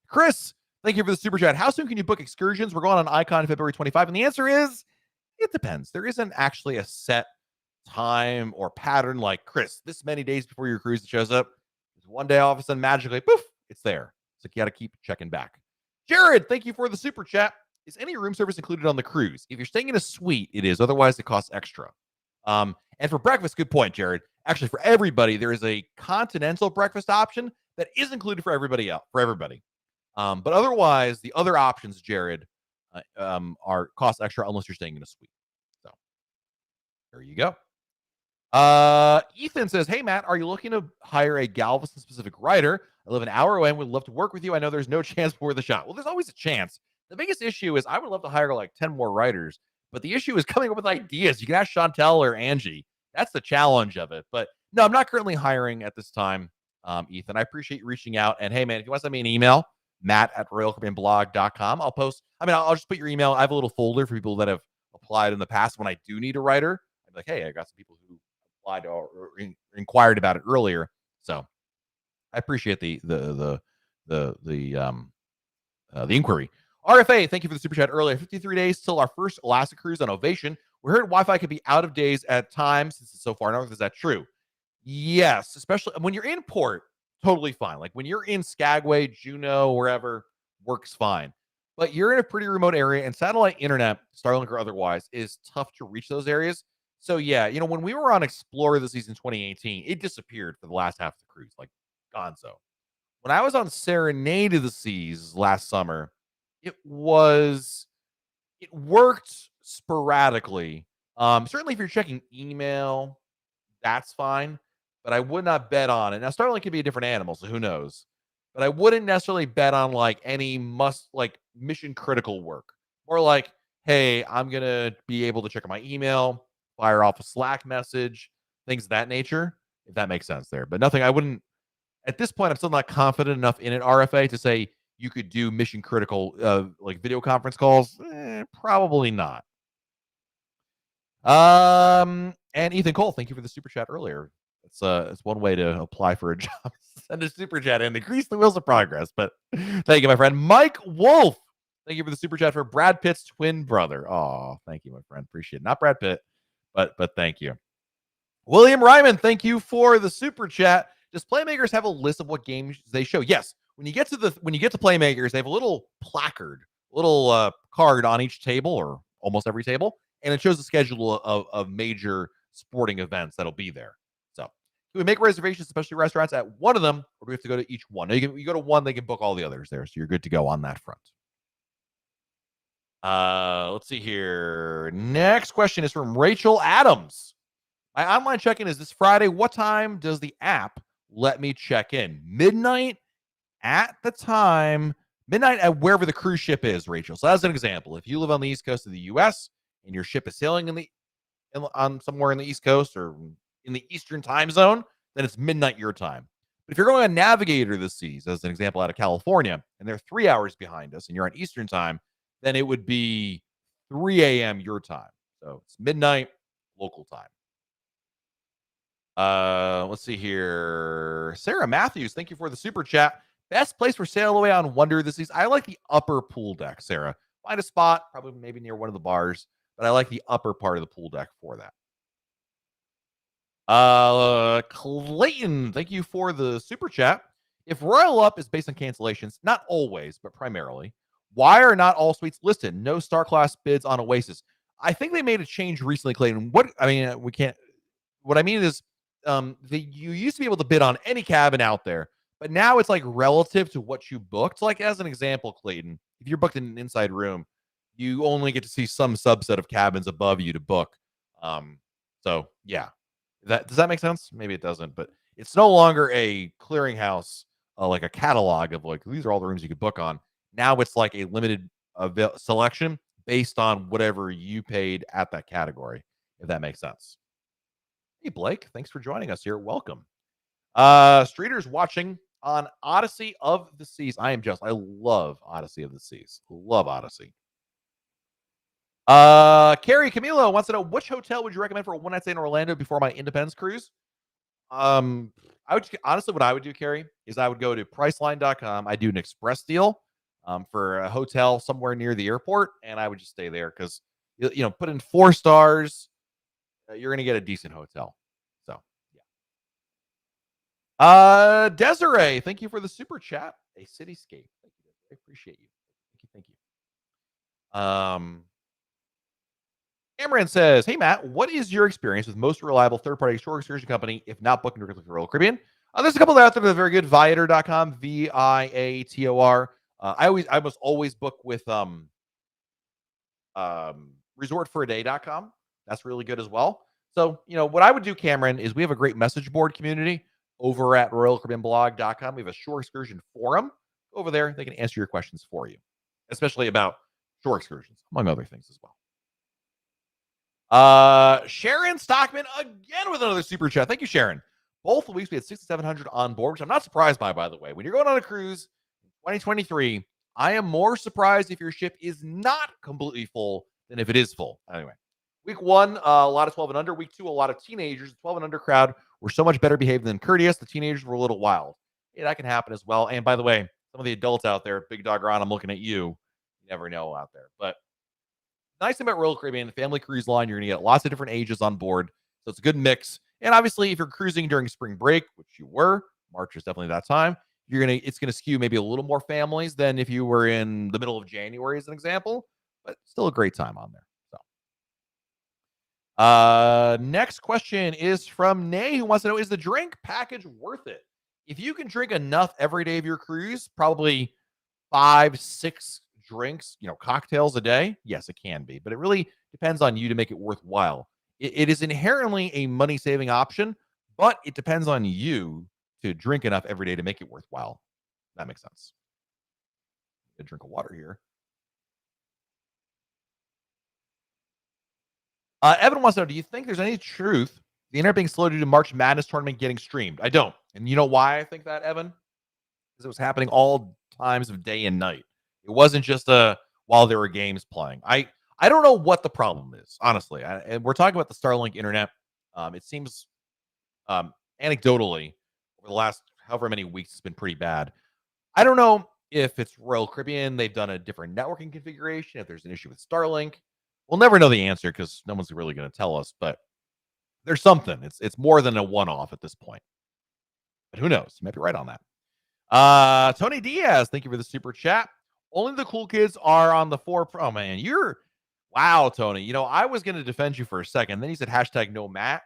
Chris, thank you for the super chat. How soon can you book excursions? We're going on Icon February 25. And the answer is, it depends. There isn't actually a set time or pattern like, Chris, this many days before your cruise shows up. There's one day all of a sudden magically, poof, it's there. So you got to keep checking back. Jared, thank you for the super chat. Is any room service included on the cruise? If you're staying in a suite, it is. Otherwise, it costs extra. And for breakfast, good point, Jared. Actually, for everybody, there is a continental breakfast option that is included for everybody else. But otherwise, the other options, Jared, are cost extra unless you're staying in a suite. So there you go. Ethan says, hey, Matt, are you looking to hire a Galveston-specific writer? I live an hour away and would love to work with you. I know there's no chance for the shot. Well, there's always a chance. The biggest issue is I would love to hire like 10 more writers, but the issue is coming up with ideas. You can ask Chantel or Angie. That's the challenge of it. But no, I'm not currently hiring at this time, Ethan. I appreciate you reaching out. And hey, man, if you want to send me an email, matt@royalcaribbeanblog.com. I'll just put your email. I have a little folder for people that have applied in the past. When I do need a writer, I'm like, hey, I got some people who applied or inquired about it earlier. So I appreciate the inquiry. RFA, thank you for the super chat earlier. 53 days till our first Alaska cruise on Ovation. We heard Wi-Fi could be out of days at times since it's so far north. Is that true? Yes, especially when you're in port, totally fine. Like when you're in Skagway, Juneau, wherever, works fine. But you're in a pretty remote area, and satellite internet, Starlink or otherwise, is tough to reach those areas. So yeah, when we were on Explorer this season 2018, it disappeared for the last half of the cruise, like gonzo. When I was on Serenade of the Seas last summer, it worked sporadically. Certainly if you're checking email, that's fine, but I would not bet on it. Now, Starlink could be a different animal, so who knows? But I wouldn't necessarily bet on like any mission critical work. Or like, hey, I'm going to be able to check my email, fire off a Slack message, things of that nature, if that makes sense there. But nothing, I wouldn't, at this point, I'm still not confident enough in an RFA to say you could do mission critical like video conference calls. Probably not. And Ethan Cole, thank you for the super chat earlier. It's one way to apply for a job. Send a super chat and increase the wheels of progress. But thank you, my friend. Mike Wolf, thank you for the super chat for Brad Pitt's twin brother. Oh, thank you, my friend. Appreciate it. Not Brad Pitt, but thank you. William Ryman, thank you for the super chat. Does Playmakers have a list of what games they show? Yes. When you get to Playmakers, they have a little placard, card on each table or almost every table, and it shows the schedule of major sporting events that'll be there. So, can we make reservations, especially restaurants, at one of them, or do we have to go to each one? No, you go to one, they can book all the others there, so you're good to go on that front. Let's see here. Next question is from Rachel Adams. My online check-in is this Friday. What time does the app let me check in? Midnight at wherever the cruise ship is, Rachel. So as an example, if you live on the East Coast of the U.S. and your ship is sailing on somewhere in the East Coast or in the Eastern time zone, then it's midnight your time. But if you're going on Navigator of the Seas, as an example, out of California, and they're 3 hours behind us, and you're on Eastern time, then it would be 3 a.m. your time. So it's midnight local time. Let's see here. Sarah Matthews, thank you for the super chat. Best place for sail away on Wonder this season. I like the upper pool deck, Sarah. Find a spot, probably maybe near one of the bars, but I like the upper part of the pool deck for that. Clayton, thank you for the super chat. If Royal Up is based on cancellations, not always, but primarily, why are not all suites listed? No star class bids on Oasis. I think they made a change recently, Clayton. What I mean is, you used to be able to bid on any cabin out there, but now it's like relative to what you booked. Like as an example, Clayton, if you're booked in an inside room, you only get to see some subset of cabins above you to book. So yeah, Does that make sense? Maybe it doesn't, but it's no longer a clearinghouse, like a catalog of like these are all the rooms you could book on. Now it's like a limited selection based on whatever you paid at that category, if that makes sense. Hey Blake, thanks for joining us here. Welcome. Streeters watching on Odyssey of the Seas. I love Odyssey of the Seas. Love Odyssey. Carrie Camilo wants to know which hotel would you recommend for a one night stay in Orlando before my Independence cruise? I would honestly, what I would do, Carrie, is I would go to Priceline.com. I do an express deal for a hotel somewhere near the airport, and I would just stay there because put in 4 stars, you're gonna get a decent hotel. So yeah. Desiree, thank you for the super chat. A cityscape. Thank you, Desiree. I appreciate you. Thank you. Cameron says, "Hey Matt, what is your experience with most reliable third-party shore excursion company, if not booking directly for Royal Caribbean?" There's a couple out there that are very good. Viator.com, Viator. I almost always book with resortforaday.com. That's really good as well. So, what I would do, Cameron, is we have a great message board community over at royalcaribbeanblog.com. We have a shore excursion forum. Over there, they can answer your questions for you, especially about shore excursions, among other things as well. Sharon Stockman again with another super chat. Thank you, Sharon. Both weeks we had 6,700 on board, which I'm not surprised by the way. When you're going on a cruise in 2023, I am more surprised if your ship is not completely full than if it is full. Anyway, week 1, a lot of 12 and under. Week 2, a lot of teenagers. The 12 and under crowd were so much better behaved than courteous. The teenagers were a little wild. Yeah, that can happen as well. And by the way, some of the adults out there, Big Dog Ron, I'm looking at you. You never know out there. But nice thing about Royal Caribbean, the family cruise line, you're going to get lots of different ages on board. So it's a good mix. And obviously, if you're cruising during spring break, which you were, March is definitely that time, it's going to skew maybe a little more families than if you were in the middle of January, as an example. But still a great time on there. So, next question is from Nay, who wants to know, is the drink package worth it? If you can drink enough every day of your cruise, probably 5, 6 drinks, cocktails a day, yes, it can be, but it really depends on you to make it worthwhile. It is inherently a money-saving option, but it depends on you to drink enough every day to make it worthwhile. That makes sense. A drink of water here. Evan wants to know, do you think there's any truth the internet being slow due to March Madness tournament getting streamed? I don't. And you know why I think that, Evan? Because it was happening all times of day and night. It wasn't just while there were games playing. I don't know what the problem is, honestly. And we're talking about the Starlink internet. It seems anecdotally over the last however many weeks it's been pretty bad. I don't know if it's Royal Caribbean. They've done a different networking configuration. If there's an issue with Starlink, we'll never know the answer because no one's really going to tell us. But there's something. It's more than a one-off at this point. But who knows? You might be right on that. Tony Diaz, thank you for the super chat. Only the cool kids are on the oh man, wow, Tony. I was going to defend you for a second. Then he said hashtag no Matt.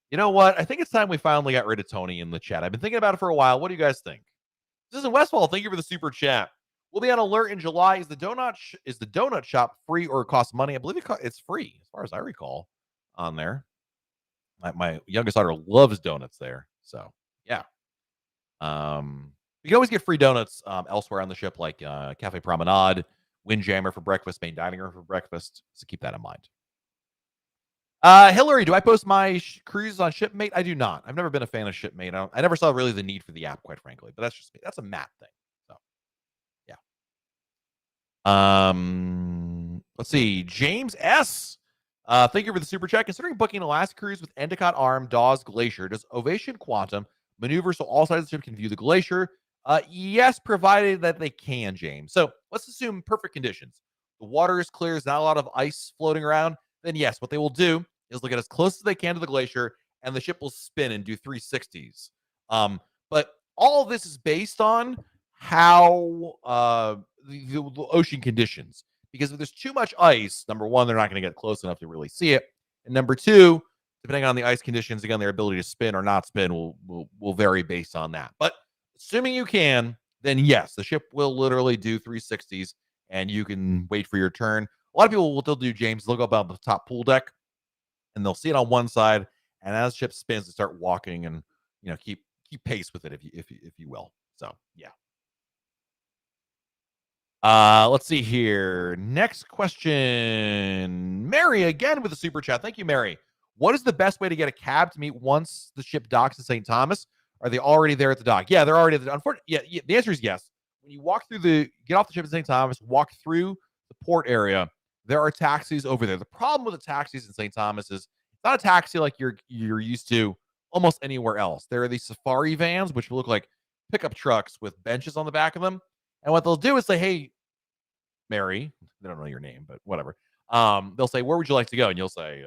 You know what? I think it's time we finally got rid of Tony in the chat. I've been thinking about it for a while. What do you guys think? This is Westfall. Thank you for the super chat. We'll be on Allure in July. Is the donut shop free or cost money? I believe it's free, as far as I recall, on there. My youngest daughter loves donuts there. So yeah. You can always get free donuts elsewhere on the ship, like Cafe Promenade, Windjammer for breakfast, main dining room for breakfast. So keep that in mind. Hillary, do I post my cruises on Shipmate? I do not. I've never been a fan of Shipmate. I never saw really the need for the app, quite frankly. But that's just me. That's a Matt thing. So yeah. Let's see. James S. Thank you for the super chat. Considering booking Alaska cruise with Endicott Arm, Dawes Glacier, does Ovation Quantum maneuver so all sides of the ship can view the glacier? Yes, provided that they can, James. So let's assume perfect conditions. The water is clear. There's not a lot of ice floating around. Then yes, what they will do is look at as close as they can to the glacier, and the ship will spin and do 360s. But all of this is based on how the ocean conditions. Because if there's too much ice, number one, they're not going to get close enough to really see it. And number two, depending on the ice conditions, again, their ability to spin or not spin will vary based on that. But assuming you can, then yes, the ship will literally do 360s, and you can wait for your turn. A lot of people will still do, James, they'll go up on the top pool deck, and they'll see it on one side, and as the ship spins, they start walking and keep pace with it, if you will. So yeah. Let's see here. Next question. Mary again with a super chat. Thank you, Mary. What is the best way to get a cab to meet once the ship docks in St. Thomas? Are they already there at the dock? Yeah, they're already at the unfortunately. Yeah, the answer is yes. When you get off the ship in St. Thomas, walk through the port area, there are taxis over there. The problem with the taxis in St. Thomas is it's not a taxi like you're used to almost anywhere else. There are these safari vans which look like pickup trucks with benches on the back of them. And what they'll do is say, "Hey, Mary," they don't know your name, but whatever. They'll say, "Where would you like to go?" And you'll say,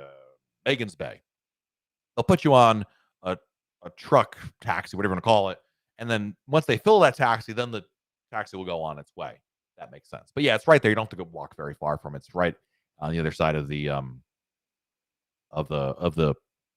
"Megan's Bay." They'll put you on a truck taxi, whatever you want to call it. And then once they fill that taxi, then the taxi will go on its way. That makes sense. But yeah, it's right there. You don't have to go walk very far from it. It's right on the other side of the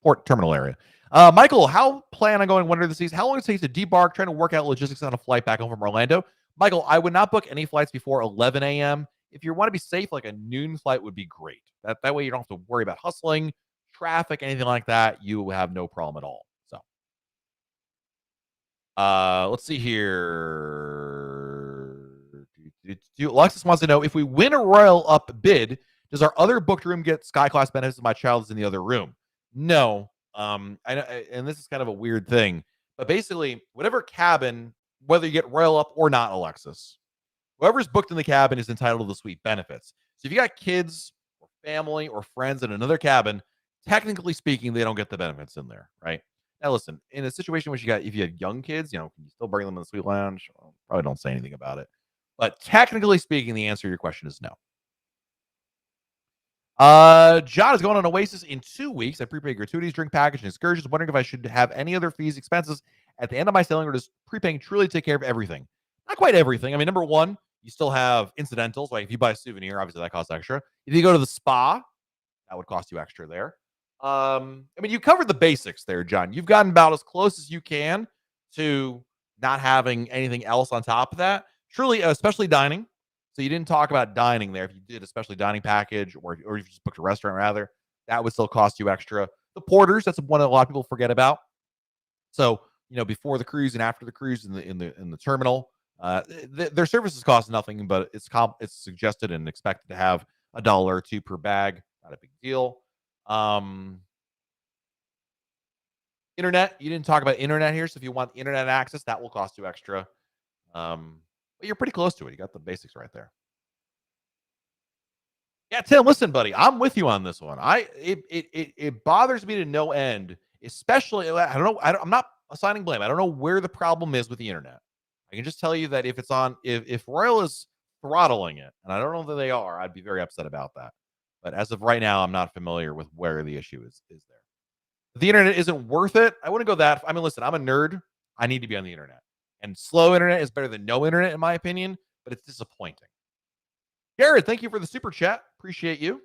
port terminal area. Michael, how plan on going winter this season? How long does it take to debark? Trying to work out logistics on a flight back home from Orlando. Michael, I would not book any flights before 11 a.m. If you want to be safe, like a noon flight would be great. That way you don't have to worry about hustling, traffic, anything like that. You have no problem at all. So, let's see here. Alexis wants to know if we win a Royal Up bid, does our other booked room get sky class benefits if my child is in the other room? No. And this is kind of a weird thing, but basically, whatever cabin, whether you get Royal Up or not, Alexis, whoever's booked in the cabin is entitled to the suite benefits. So if you got kids or family or friends in another cabin, technically speaking, they don't get the benefits in there, right? Now, listen, in a situation where if you had young kids, can you still bring them in the suite lounge? Well, probably don't say anything about it. But technically speaking, the answer to your question is no. John is going on Oasis in 2 weeks. I prepaid gratuities, drink package, and excursions. Wondering if I should have any other fees, expenses at the end of my sailing, or does prepaying truly take care of everything? Not quite everything. I mean, number one, you still have incidentals. Like if you buy a souvenir, obviously that costs extra. If you go to the spa, that would cost you extra there. I mean, you covered the basics there, John. You've gotten about as close as you can to not having anything else on top of that. Truly, especially dining. So you didn't talk about dining there. If you did a special dining package, or if you just booked a restaurant rather, that would still cost you extra. The porters, that's one that a lot of people forget about. So before the cruise and after the cruise in the terminal, their services cost nothing, but it's suggested and expected to have $1 or $2 per bag. Not a big deal. Internet, you didn't talk about internet here. So if you want internet access, that will cost you extra. But you're pretty close to it. You got the basics right there. Yeah, Tim, listen, buddy, I'm with you on this one. It bothers me to no end, especially I'm not assigning blame. I don't know where the problem is with the internet. I can just tell you that if Royal is throttling it, and I don't know that they are, I'd be very upset about that. But as of right now, I'm not familiar with where the issue is there. If the internet isn't worth it, I wouldn't go that. I mean, listen, I'm a nerd. I need to be on the internet. And slow internet is better than no internet, in my opinion, but it's disappointing. Jared, thank you for the super chat. Appreciate you.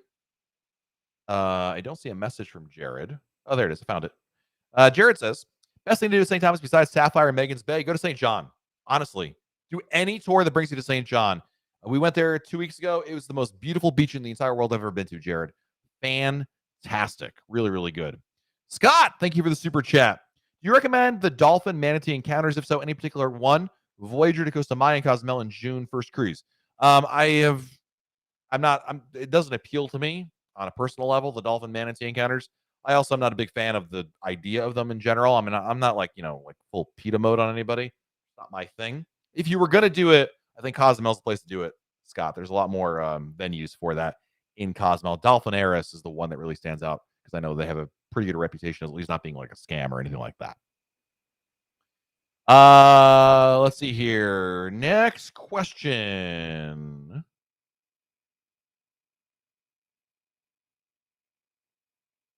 I don't see a message from Jared. Oh, there it is. I found it. Jared says, best thing to do at St. Thomas besides Sapphire and Megan's Bay, go to St. John. Honestly, do any tour that brings you to St. John. We went there 2 weeks ago. It was the most beautiful beach in the entire world I've ever been to, Jared. Fantastic. Really, really good. Scott, thank you for the super chat. Do you recommend the dolphin manatee encounters? If so, any particular one? Voyager to Costa Maya and Cozumel in June, first cruise. It doesn't appeal to me on a personal level, the dolphin manatee encounters. I also am not a big fan of the idea of them in general. I mean, I'm not like full PETA mode on anybody. It's not my thing. If you were going to do it, I think Cozumel's the place to do it, Scott. There's a lot more venues for that in Cozumel. Dolphin Aris is the one that really stands out because I know they have a pretty good reputation, at least not being like a scam or anything like that. Let's see here. Next question.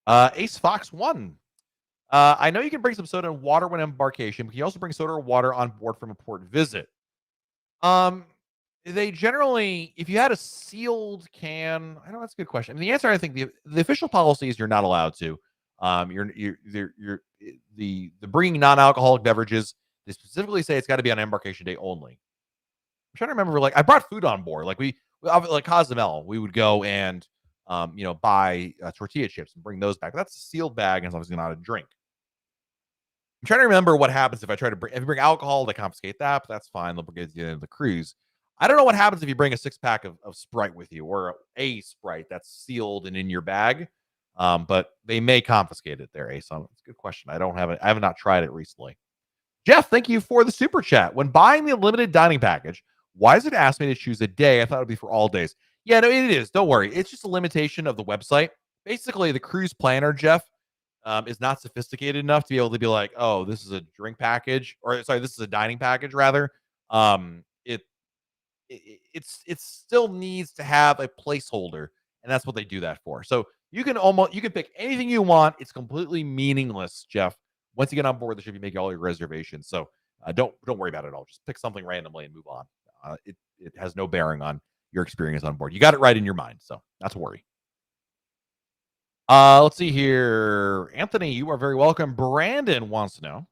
Ace Fox 1. I know you can bring some soda and water when embarkation, but can you also bring soda or water on board from a port visit? They generally, if you had a sealed can, I don't know, that's a good question. I mean, the answer, I think the official policy is you're not allowed to. The bringing non-alcoholic beverages, they specifically say it's got to be on embarkation day only. I'm trying to remember, I brought food on board. Like Cozumel, we would go and buy tortilla chips and bring those back. That's a sealed bag, and it's obviously not a drink. I'm trying to remember what happens if I try to bring, if you bring alcohol, they confiscate that, but that's fine. They'll get you into the cruise. I don't know what happens if you bring a 6-pack of Sprite with you, or a Sprite that's sealed and in your bag. But they may confiscate it there, Ace. It's a good question. I don't have it. I have not tried it recently. Jeff, thank you for the super chat. When buying the limited dining package, why does it ask me to choose a day? I thought it would be for all days. Yeah, no, it is. Don't worry. It's just a limitation of the website. Basically, the cruise planner, Jeff, is not sophisticated enough to be able to be like, oh, this is a drink package, or sorry, this is a dining package rather. It still needs to have a placeholder, and that's what they do that for. So you can pick anything you want. It's completely meaningless, Jeff. Once you get on board the ship, you make all your reservations. So don't worry about it at all. Just pick something randomly and move on. It has no bearing on your experience on board. You got it right in your mind, so not to worry. Let's see here. Anthony, you are very welcome. Brandon wants to know.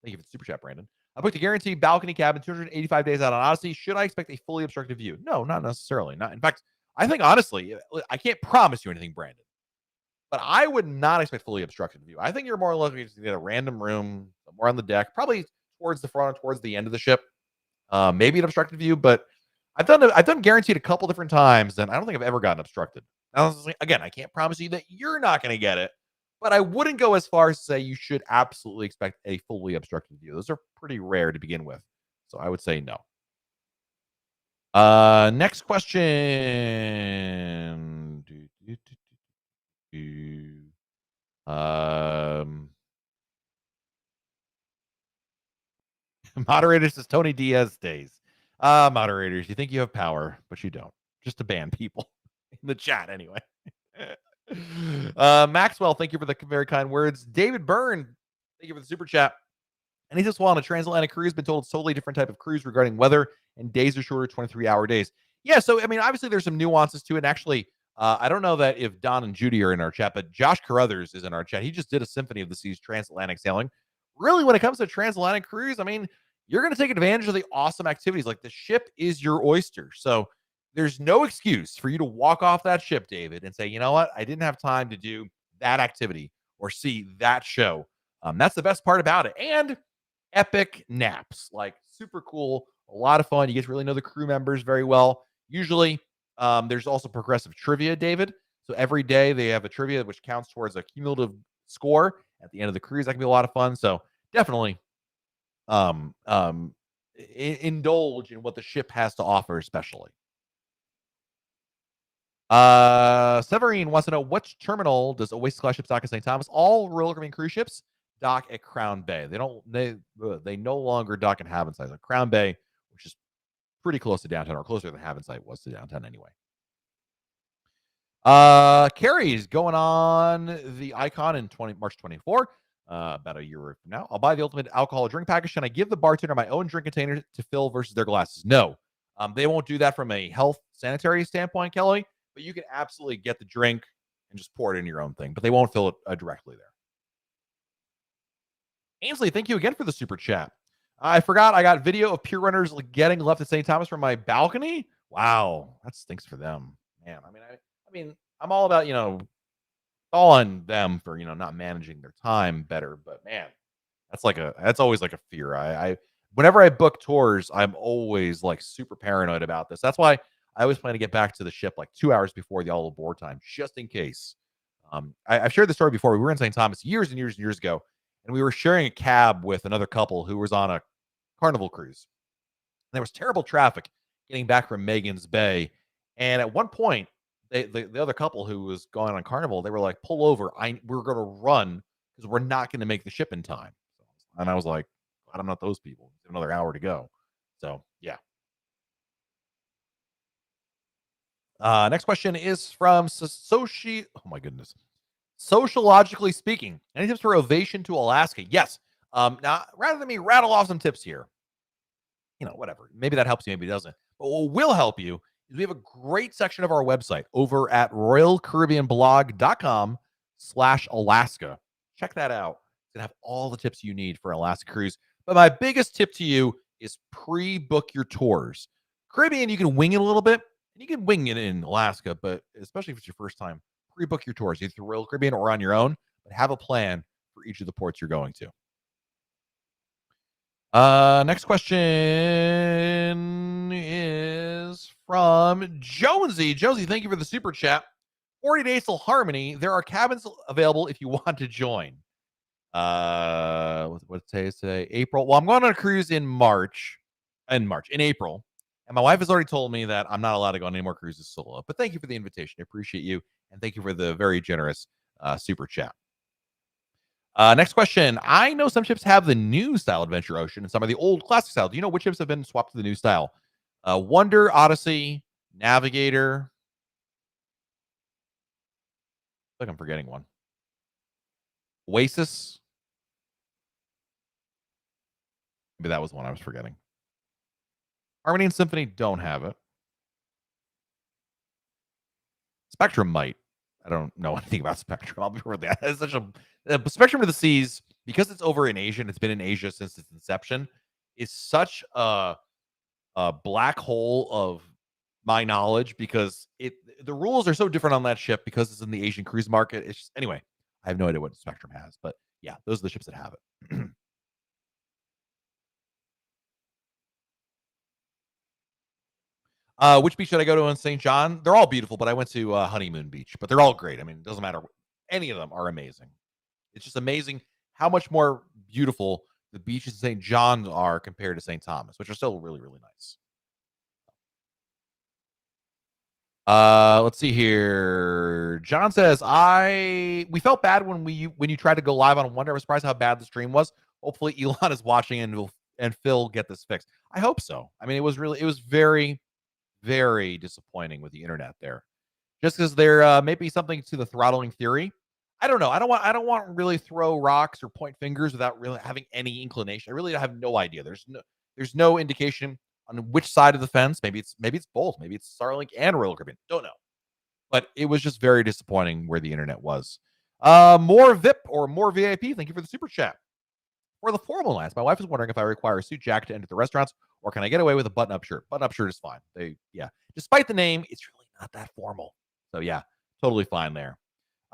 Thank you for the super chat, Brandon. I booked a guaranteed balcony cabin 285 days out on Odyssey. Should I expect a fully obstructed view? No, not necessarily. Not. In fact, I think honestly, I can't promise you anything, Brandon, but I would not expect fully obstructed view. I think you're more likely to get a random room somewhere on the deck, probably towards the front or towards the end of the ship. Maybe an obstructed view, but I've done guaranteed a couple different times, and I don't think I've ever gotten obstructed. Now, again, I can't promise you that you're not going to get it, but I wouldn't go as far as to say you should absolutely expect a fully obstructed view. Those are pretty rare to begin with, so I would say no. Next question. Moderators says Tony Diaz stays. Moderators, you think you have power, but you don't. Just to ban people in the chat anyway. Maxwell, thank you for the very kind words. David Byrne, thank you for the super chat. And he says, well, on a transatlantic cruise, been told it's totally different type of cruise regarding weather, and days are shorter, 23-hour days. Yeah, so I mean, obviously there's some nuances to it. And actually, I don't know that if Don and Judy are in our chat, but Josh Carruthers is in our chat. He just did a Symphony of the Seas transatlantic sailing. Really, when it comes to transatlantic cruise, I mean, you're going to take advantage of the awesome activities. Like the ship is your oyster. So there's no excuse for you to walk off that ship, David, and say, you know what? I didn't have time to do that activity or see that show. That's the best part about it. And epic naps, like super cool, a lot of fun. You get to really know the crew members very well. Usually, there's also progressive trivia, David. So every day they have a trivia which counts towards a cumulative score at the end of the cruise. That can be a lot of fun. So definitely indulge in what the ship has to offer, especially. Severine wants to know, which terminal does Oasis class ships dock at St. Thomas? All Royal Caribbean cruise ships dock at Crown Bay. They no longer dock in Havanside. So Crown Bay, which is pretty close to downtown, or closer than Havanside was to downtown anyway. Carrie's going on the Icon in March 24. About a year from now. I'll buy the ultimate alcohol drink package. Can I give the bartender my own drink container to fill versus their glasses? No. They won't do that from a health sanitary standpoint, Kelly, but you can absolutely get the drink and just pour it in your own thing, but they won't fill it directly there. Ainsley, thank you again for the super chat. I forgot I got video of Pier Runners getting left at St. Thomas from my balcony. Wow, that stinks for them, man. I mean, I'm all about, all on them for, not managing their time better, but man, that's always like a fear. I whenever I book tours, I'm always like super paranoid about this. That's why I always plan to get back to the ship like 2 hours before the all aboard time, just in case. I've shared the story before. We were in St. Thomas years and years and years ago, and we were sharing a cab with another couple who was on a Carnival cruise. And there was terrible traffic getting back from Megan's Bay, and at one point, the other couple who was going on Carnival, they were like, pull over. We're going to run because we're not going to make the ship in time. And I was like, I'm not those people. Another hour to go. So, yeah. Next question is from Sochi. Oh, my goodness. Sociologically speaking, any tips for Ovation to Alaska? Yes. Now, rather than me rattle off some tips here, whatever. Maybe that helps you, maybe it doesn't. But what will help you is we have a great section of our website over at royalcaribbeanblog.com/Alaska. Check that out. It's going to have all the tips you need for Alaska cruise. But my biggest tip to you is pre-book your tours. Caribbean, you can wing it a little bit. And you can wing it in Alaska, but especially if it's your first time, pre-book your tours either through Royal Caribbean or on your own, but have a plan for each of the ports you're going to. Next question is from Jonesy. Jonesy, thank you for the super chat. 40 days till Harmony. There are cabins available if you want to join. What day is today? April. Well, I'm going on a cruise in April. And my wife has already told me that I'm not allowed to go on any more cruises solo. But thank you for the invitation. I appreciate you. And thank you for the very generous super chat. Next question. I know some ships have the new style Adventure Ocean and some of the old classic style. Do you know which ships have been swapped to the new style? Wonder, Odyssey, Navigator. I think I'm forgetting one. Oasis. Maybe that was one I was forgetting. Harmony and Symphony don't have it. Spectrum might. I don't know anything about Spectrum. I'll be real. It's such a Spectrum of the Seas, because it's over in Asia and it's been in Asia since its inception, is such a black hole of my knowledge, because the rules are so different on that ship because it's in the Asian cruise market. It's just, anyway, I have no idea what Spectrum has, but yeah, those are the ships that have it. Which beach should I go to in St. John? They're all beautiful, but I went to Honeymoon Beach, but they're all great. I mean, it doesn't matter. Any of them are amazing. It's just amazing how much more beautiful the beaches in St. John are compared to St. Thomas, which are still really, really nice. Let's see here. John says, we felt bad when you tried to go live on Wonder. I was surprised how bad the stream was. Hopefully Elon is watching and Phil get this fixed. I hope so. I mean, it was very, very disappointing with the internet there. Just because there may be something to the throttling theory. I don't know. I don't want to really throw rocks or point fingers without really having any inclination. I really have no idea. There's no indication on which side of the fence. Maybe it's both. Maybe it's Starlink and Royal Caribbean. Don't know. But it was just very disappointing where the internet was. More VIP or more VIP. Thank you for the super chat. For the formal lines, my wife is wondering if I require a suit jacket to enter the restaurants, or can I get away with a button-up shirt? Button-up shirt is fine. Despite the name, it's really not that formal. So yeah, totally fine there.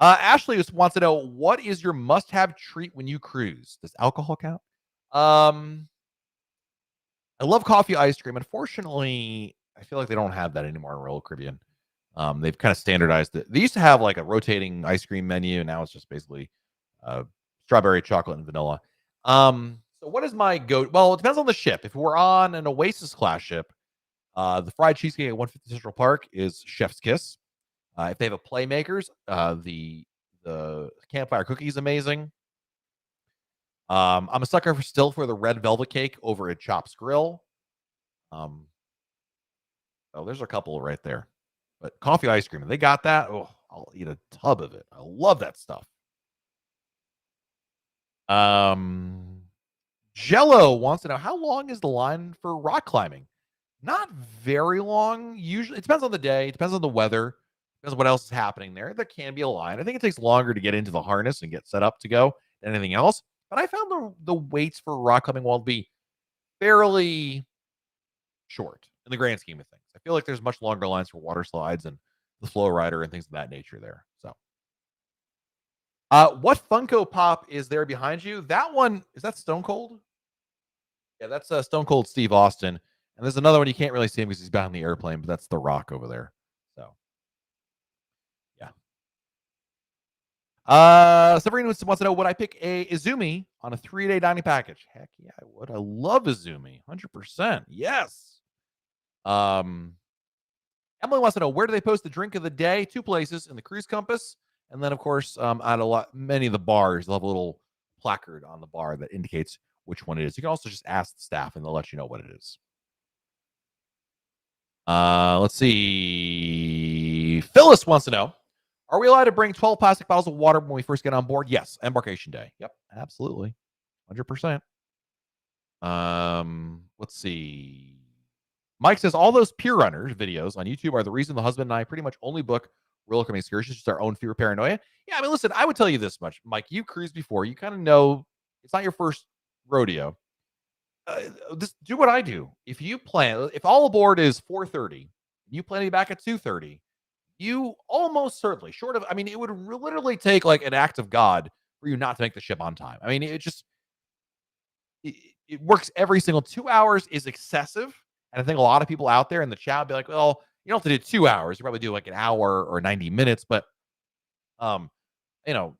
Ashley just wants to know, what is your must-have treat when you cruise? Does alcohol count? I love coffee ice cream. Unfortunately, I feel like they don't have that anymore in Royal Caribbean. They've kind of standardized it. They used to have like a rotating ice cream menu, and now it's just basically strawberry, chocolate, and vanilla. So what is my go? Well, it depends on the ship. If we're on an Oasis class ship, the fried cheesecake at 150 Central Park is chef's kiss. If they have a Playmakers, the campfire cookie is amazing. I'm a sucker for the red velvet cake over at Chops Grill. There's a couple right there. But coffee ice cream, if they got that, I'll eat a tub of it. I love that stuff. Jello wants to know, how long is the line for rock climbing? Not very long. Usually, it depends on the day. It depends on the weather. Depends on what else is happening there. There can be a line. I think it takes longer to get into the harness and get set up to go than anything else. But I found the waits for rock climbing will be fairly short in the grand scheme of things. I feel like there's much longer lines for water slides and the flow rider and things of that nature there. So, what Funko Pop is there behind you? That one, is that Stone Cold? Yeah, that's Stone Cold Steve Austin. And there's another one you can't really see him because he's behind the airplane, but that's The Rock over there. So, yeah. Sabrina wants to know, would I pick a Izumi on a 3-day dining package? Heck yeah, I would. I love Izumi. 100%. Yes. Emily wants to know, where do they post the drink of the day? 2 places: in the Cruise Compass, and then of course at many of the bars they'll have a little placard on the bar that indicates which one it is. You can also just ask the staff and they'll let you know what it is. Let's see. Phyllis wants to know, are we allowed to bring 12 plastic bottles of water when we first get on board? Yes, embarkation day. Yep, absolutely. 100%. Let's see. Mike says, all those Pier Runners videos on YouTube are the reason the husband and I pretty much only book roller coaster excursions, just our own fear paranoia. Yeah, I mean, listen, I would tell you this much, Mike. You cruised before. You kind of know it's not your first rodeo. Just do what I do. If you plan, if all aboard is 4:30, you plan to be back at 2:30, you almost certainly, short of, I mean, it would literally take like an act of God for you not to make the ship on time. I mean, it, it works every single 2 hours is excessive. And I think a lot of people out there in the chat would be like, well, you don't have to do 2 hours. You probably do like an hour or 90 minutes. But, um, you know,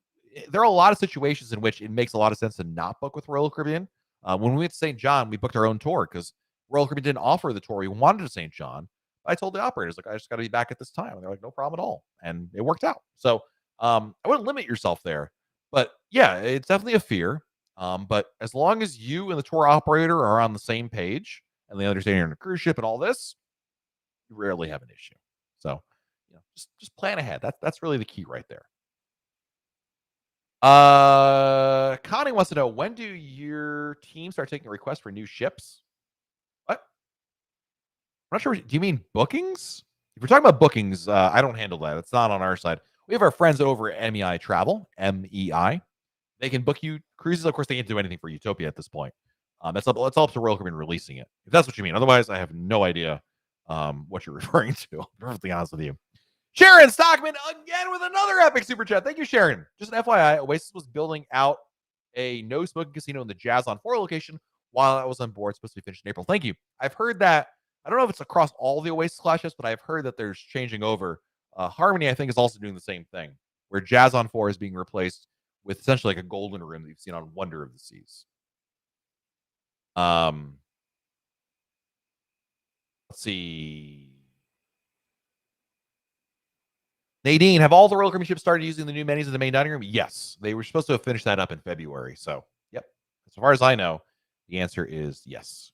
there are a lot of situations in which it makes a lot of sense to not book with Royal Caribbean. When we went to St. John, we booked our own tour because Royal Caribbean didn't offer the tour we wanted to St. John. I told the operators, like, I just got to be back at this time. And they're like, no problem at all. And it worked out. So I wouldn't limit yourself there. But yeah, it's definitely a fear. But as long as you and the tour operator are on the same page and they understand you're on a cruise ship and all this, you rarely have an issue. So, just plan ahead. That's really the key right there. Connie wants to know, when do your team start taking requests for new ships? What? I'm not sure. Do you mean bookings? If you're talking about bookings, I don't handle that. It's not on our side. We have our friends over at MEI Travel, MEI. They can book you cruises. Of course, they can't do anything for Utopia at this point. It's all up to Royal Caribbean releasing it, if that's what you mean. Otherwise, I have no idea what you're referring to. I'm perfectly honest with you. Sharon Stockman again with another epic super chat. Thank you, Sharon. Just an FYI, Oasis was building out a no smoking casino in the Jazz on 4 location while I was on board. It's supposed to be finished in April. Thank you. I've heard that. I don't know if it's across all the Oasis class ships, but I've heard that there's changing over. Harmony, I think, is also doing the same thing, where Jazz on 4 is being replaced with essentially like a golden room that you've seen on Wonder of the Seas. Let's see. Nadine, have all the Royal Caribbean ships started using the new menus in the main dining room? Yes. They were supposed to have finished that up in February. So, yep. As far as I know, the answer is yes.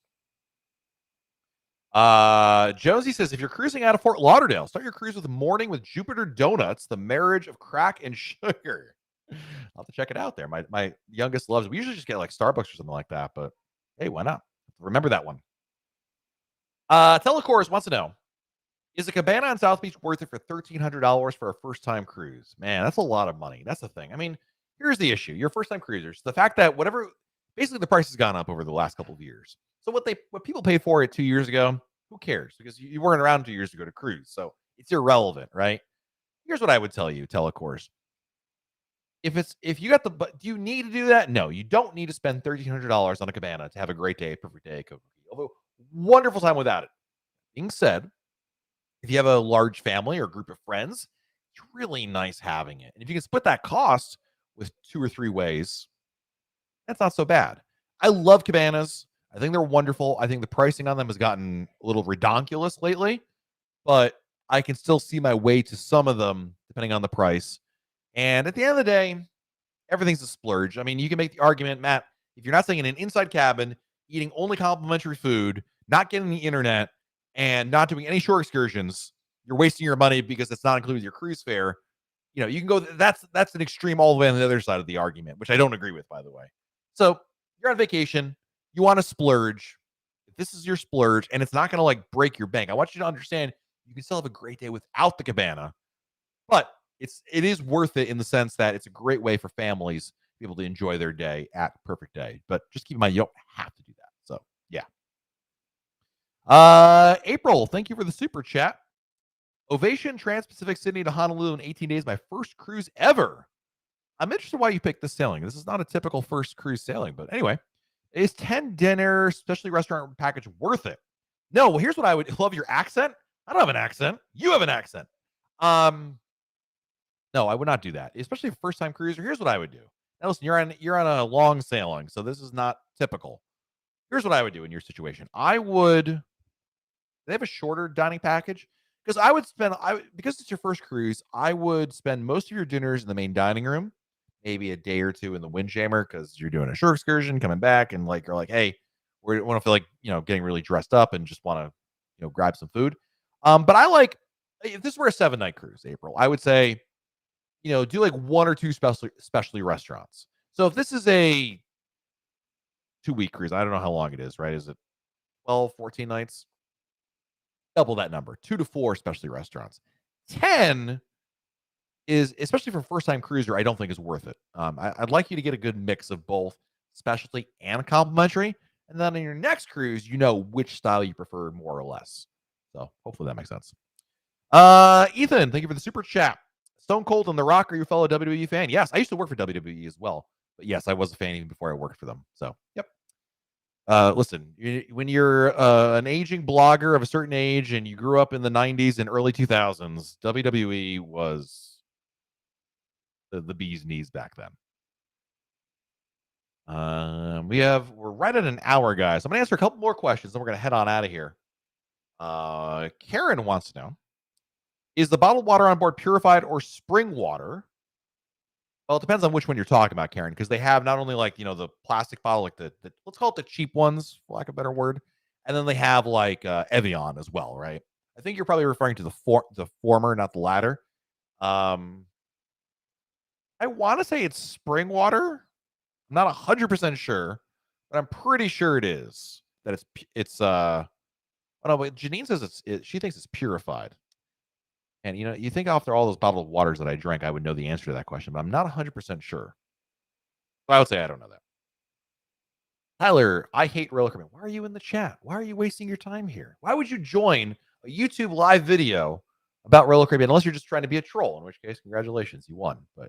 Josie says, if you're cruising out of Fort Lauderdale, start your cruise with Morning with Jupiter Donuts, the marriage of crack and sugar. I'll have to check it out there. My youngest loves it. We usually just get like Starbucks or something like that, but hey, why not? Remember that one. Telecourse wants to know, is a cabana on South Beach worth it for $1,300 for a first-time cruise? Man, that's a lot of money. That's the thing. I mean, here's the issue. You're first-time cruisers. The fact that basically the price has gone up over the last couple of years. So what people paid for it 2 years ago, who cares? Because you weren't around 2 years ago to cruise. So it's irrelevant, right? Here's what I would tell you, Telecourse. If you got do you need to do that? No, you don't need to spend $1,300 on a cabana to have a great day, perfect day, although wonderful time without it. Being said, if you have a large family or group of friends, it's really nice having it. And if you can split that cost with 2 or 3 ways, that's not so bad. I love cabanas. I think they're wonderful. I think the pricing on them has gotten a little redonkulous lately, but I can still see my way to some of them depending on the price. And at the end of the day, everything's a splurge. I mean, you can make the argument, Matt, if you're not staying in an inside cabin, eating only complimentary food, not getting the internet, and not doing any shore excursions, you're wasting your money because it's not included with your cruise fare. You can go, that's an extreme all the way on the other side of the argument, which I don't agree with, by the way. So you're on vacation, you want to splurge. If this is your splurge and it's not going to like break your bank, I want you to understand you can still have a great day without the cabana, but it is worth it in the sense that it's a great way for families to be able to enjoy their day at perfect day. But just keep in mind, you don't have to do that. So yeah. April, thank you for the super chat. Ovation Trans-Pacific Sydney to Honolulu in 18 days, my first cruise ever. I'm interested why you picked this sailing. This is not a typical first cruise sailing, but anyway, is 10 dinner, especially restaurant package, worth it? No, well, here's what I would love your accent. I don't have an accent. You have an accent. No, I would not do that, especially for first-time cruiser. Here's what I would do. Now, listen, you're on a long sailing, so this is not typical. Here's what I would do in your situation. They have a shorter dining package because because it's your first cruise, I would spend most of your dinners in the main dining room, maybe a day or two in the windjammer because you're doing a shore excursion, coming back, and you're like, hey, we want to feel like getting really dressed up and just want to grab some food. But if this were a 7-night cruise, April, I would say, do like 1 or 2 specialty restaurants. So if this is a 2-week cruise, I don't know how long it is, right? Is it 12, 14 nights? Double that number, 2 to 4 specialty restaurants. 10 is, especially for first-time cruiser, I don't think is worth it. I'd like you to get a good mix of both specialty and complimentary. And then on your next cruise, which style you prefer more or less. So hopefully that makes sense. Ethan, thank you for the super chat. Stone Cold and The Rock, are you a fellow WWE fan? Yes, I used to work for WWE as well. But yes, I was a fan even before I worked for them. So, yep. Listen, when you're an aging blogger of a certain age and you grew up in the 90s and early 2000s, WWE was the bee's knees back then. We're right at an hour, guys. I'm gonna answer a couple more questions, then we're gonna head on out of here. Karen wants to know: is the bottled water on board purified or spring water? Well, it depends on which one you're talking about, Karen, because they have not only like the plastic bottle, like the let's call it the cheap ones, for lack of a better word, and then they have like Evian as well, right? I think you're probably referring to the former, not the latter. Um, I want to say it's spring water. I'm not 100% sure, but I'm pretty sure it is. That it's oh no, but Janine says she thinks it's purified. And you think after all those bottled waters that I drank, I would know the answer to that question, but I'm not 100% sure. So I would say I don't know that. Tyler, I hate roller cribbing. Why are you in the chat? Why are you wasting your time here? Why would you join a YouTube live video about roller cribbing unless you're just trying to be a troll? In which case, congratulations, you won. But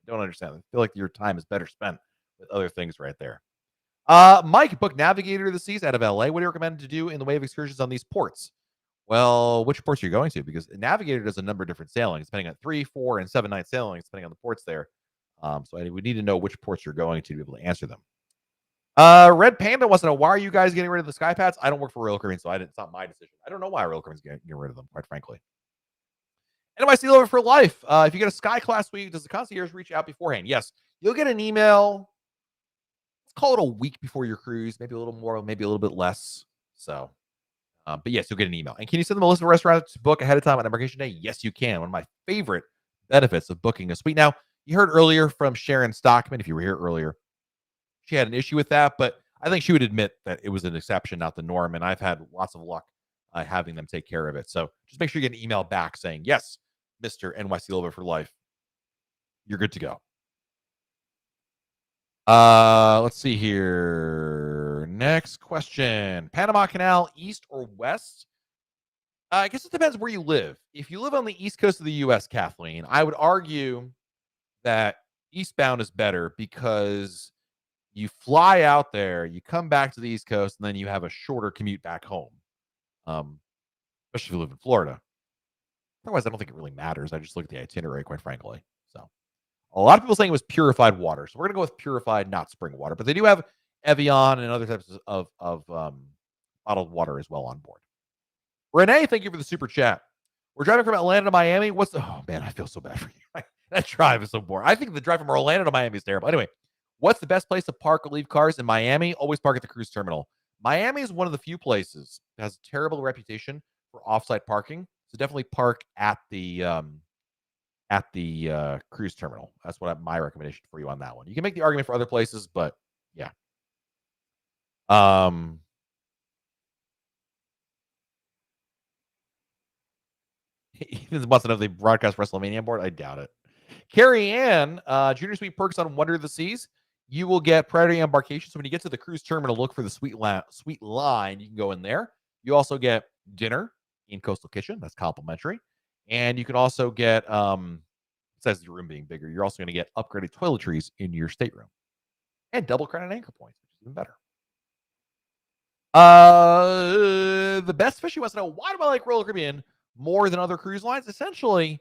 I don't understand. I feel like your time is better spent with other things right there. Mike, book Navigator of the Seas out of LA. What do you recommend to do in the way of excursions on these ports? Well, which ports are you going to? Because Navigator does a number of different sailings, depending on 3, 4, and 7-night sailings, depending on the ports there. So we need to know which ports you're going to be able to answer them. Red Panda wants to know, why are you guys getting rid of the sky pads? I don't work for Royal Caribbean, so it's not my decision. I don't know why Royal Caribbean's getting rid of them, quite frankly. NYC Lover for life. If you get a Sky Class week, does the concierge reach out beforehand? Yes. You'll get an email. Let's call it a week before your cruise, maybe a little more, maybe a little bit less. So, but yes, you'll get an email. And can you send them a list of restaurants to book ahead of time on embarkation day? Yes, you can. One of my favorite benefits of booking a suite. Now, you heard earlier from Sharon Stockman, if you were here earlier, she had an issue with that, but I think she would admit that it was an exception, not the norm. And I've had lots of luck having them take care of it. So just make sure you get an email back saying, yes, Mr. NYC Lover for life, you're good to go. Let's see here. Next question. Panama Canal, east or west? I guess it depends where you live. If you live on the east coast of the U.S., Kathleen, I would argue that eastbound is better because you fly out there, you come back to the East Coast, and then you have a shorter commute back home, especially if you live in Florida. Otherwise, I don't think it really matters. I just look at the itinerary, quite frankly. So a lot of people saying it was purified water. So we're going to go with purified, not spring water. But they do have Evian and other types of bottled water as well on board. Renee, thank you for the super chat. We're driving from Atlanta to Miami. Oh, man, I feel so bad for you. That drive is so boring. I think the drive from Orlando to Miami is terrible. Anyway, what's the best place to park or leave cars in Miami? Always park at the cruise terminal. Miami is one of the few places that has a terrible reputation for offsite parking. So definitely park at the cruise terminal. That's my recommendation for you on that one. You can make the argument for other places, but yeah. Ethan wants to know if they broadcast WrestleMania on board. I doubt it. Carrie Ann, Junior Suite perks on Wonder of the Seas. You will get priority embarkation. So when you get to the cruise terminal, look for the suite line. You can go in there. You also get dinner in Coastal Kitchen. That's complimentary. And you can also get, besides the room being bigger, you're also going to get upgraded toiletries in your stateroom. And double credit anchor points, which is even better. The best fish, you want to know, why do I like Royal Caribbean more than other cruise lines? Essentially,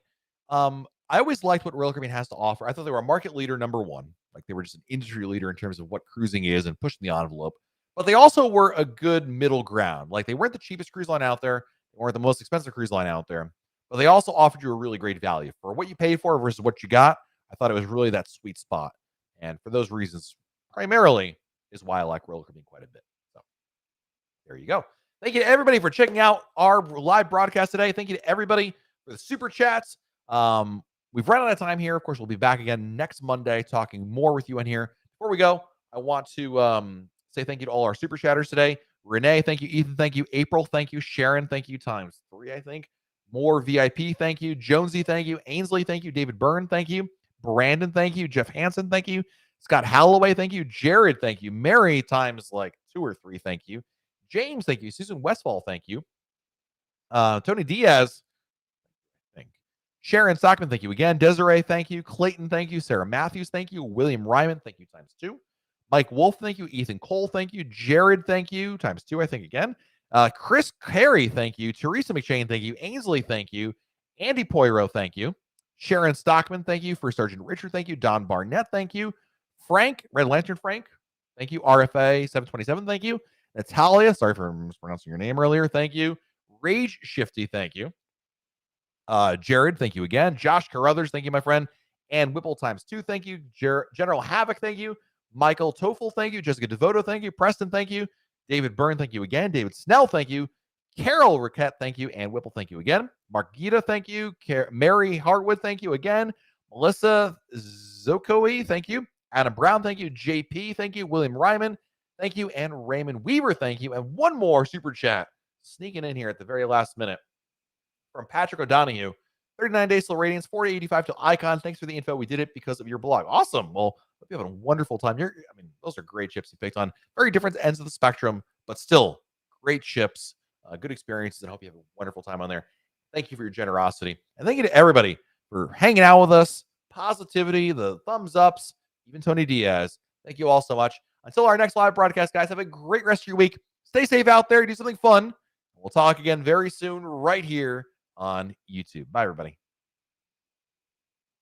I always liked what Royal Caribbean has to offer. I thought they were a market leader, number one. Like they were just an industry leader in terms of what cruising is and pushing the envelope. But they also were a good middle ground. Like they weren't the cheapest cruise line out there. They weren't the most expensive cruise line out there. But they also offered you a really great value for what you paid for versus what you got. I thought it was really that sweet spot. And for those reasons, primarily, is why I like Royal Caribbean quite a bit. So there you go. Thank you to everybody for checking out our live broadcast today. Thank you to everybody for the super chats. We've run out of time here. Of course, we'll be back again next Monday talking more with you in here. Before we go, I want to say thank you to all our super chatters today. Renee, thank you. Ethan, thank you. April, thank you. Sharon, thank you. Times 3, I think. More VIP, thank you. Jonesy, thank you. Ainsley, thank you. David Byrne, thank you. Brandon, thank you. Jeff Hansen, thank you. Scott Halloway, thank you. Jared, thank you. Mary, times like 2 or 3, thank you. James, thank you. Susan Westfall, thank you. Tony Diaz, Sharon Stockman, thank you again. Desiree, thank you. Clayton, thank you. Sarah Matthews, thank you. William Ryman, thank you times 2. Mike Wolf, thank you. Ethan Cole, thank you. Jared, thank you times 2, I think again. Chris Carey, thank you. Teresa McShane, thank you. Ainsley, thank you. Andy Poirot, thank you. Sharon Stockman, thank you. First Sergeant Richard, thank you. Don Barnett, thank you. Frank, Red Lantern Frank, thank you. RFA 727, thank you. Natalia, sorry for mispronouncing your name earlier, thank you. Rage Shifty, thank you. Jared, thank you again. Josh Carruthers, thank you, my friend. And Whipple times 2, thank you. General Havoc, thank you. Michael Toffel, thank you. Jessica Devoto, thank you. Preston, thank you. David Byrne, thank you again. David Snell, thank you. Carol Riquette, thank you. And Whipple, thank you again. Margita, thank you. Mary Hartwood, thank you again. Melissa Zokoi, thank you. Adam Brown, thank you. JP, thank you. William Ryman, thank you. And Raymond Weaver, thank you. And one more super chat sneaking in here at the very last minute from Patrick O'Donohue. 39 days till ratings, 485 till icon. Thanks for the info. We did it because of your blog. Awesome. Well, hope you have a wonderful time. Those are great chips you picked on very different ends of the spectrum, but still great chips, good experiences, and hope you have a wonderful time on there. Thank you for your generosity. And thank you to everybody for hanging out with us. Positivity, the thumbs ups, even Tony Diaz. Thank you all so much. Until our next live broadcast, guys, have a great rest of your week. Stay safe out there. Do something fun. We'll talk again very soon right here on YouTube. Bye, everybody.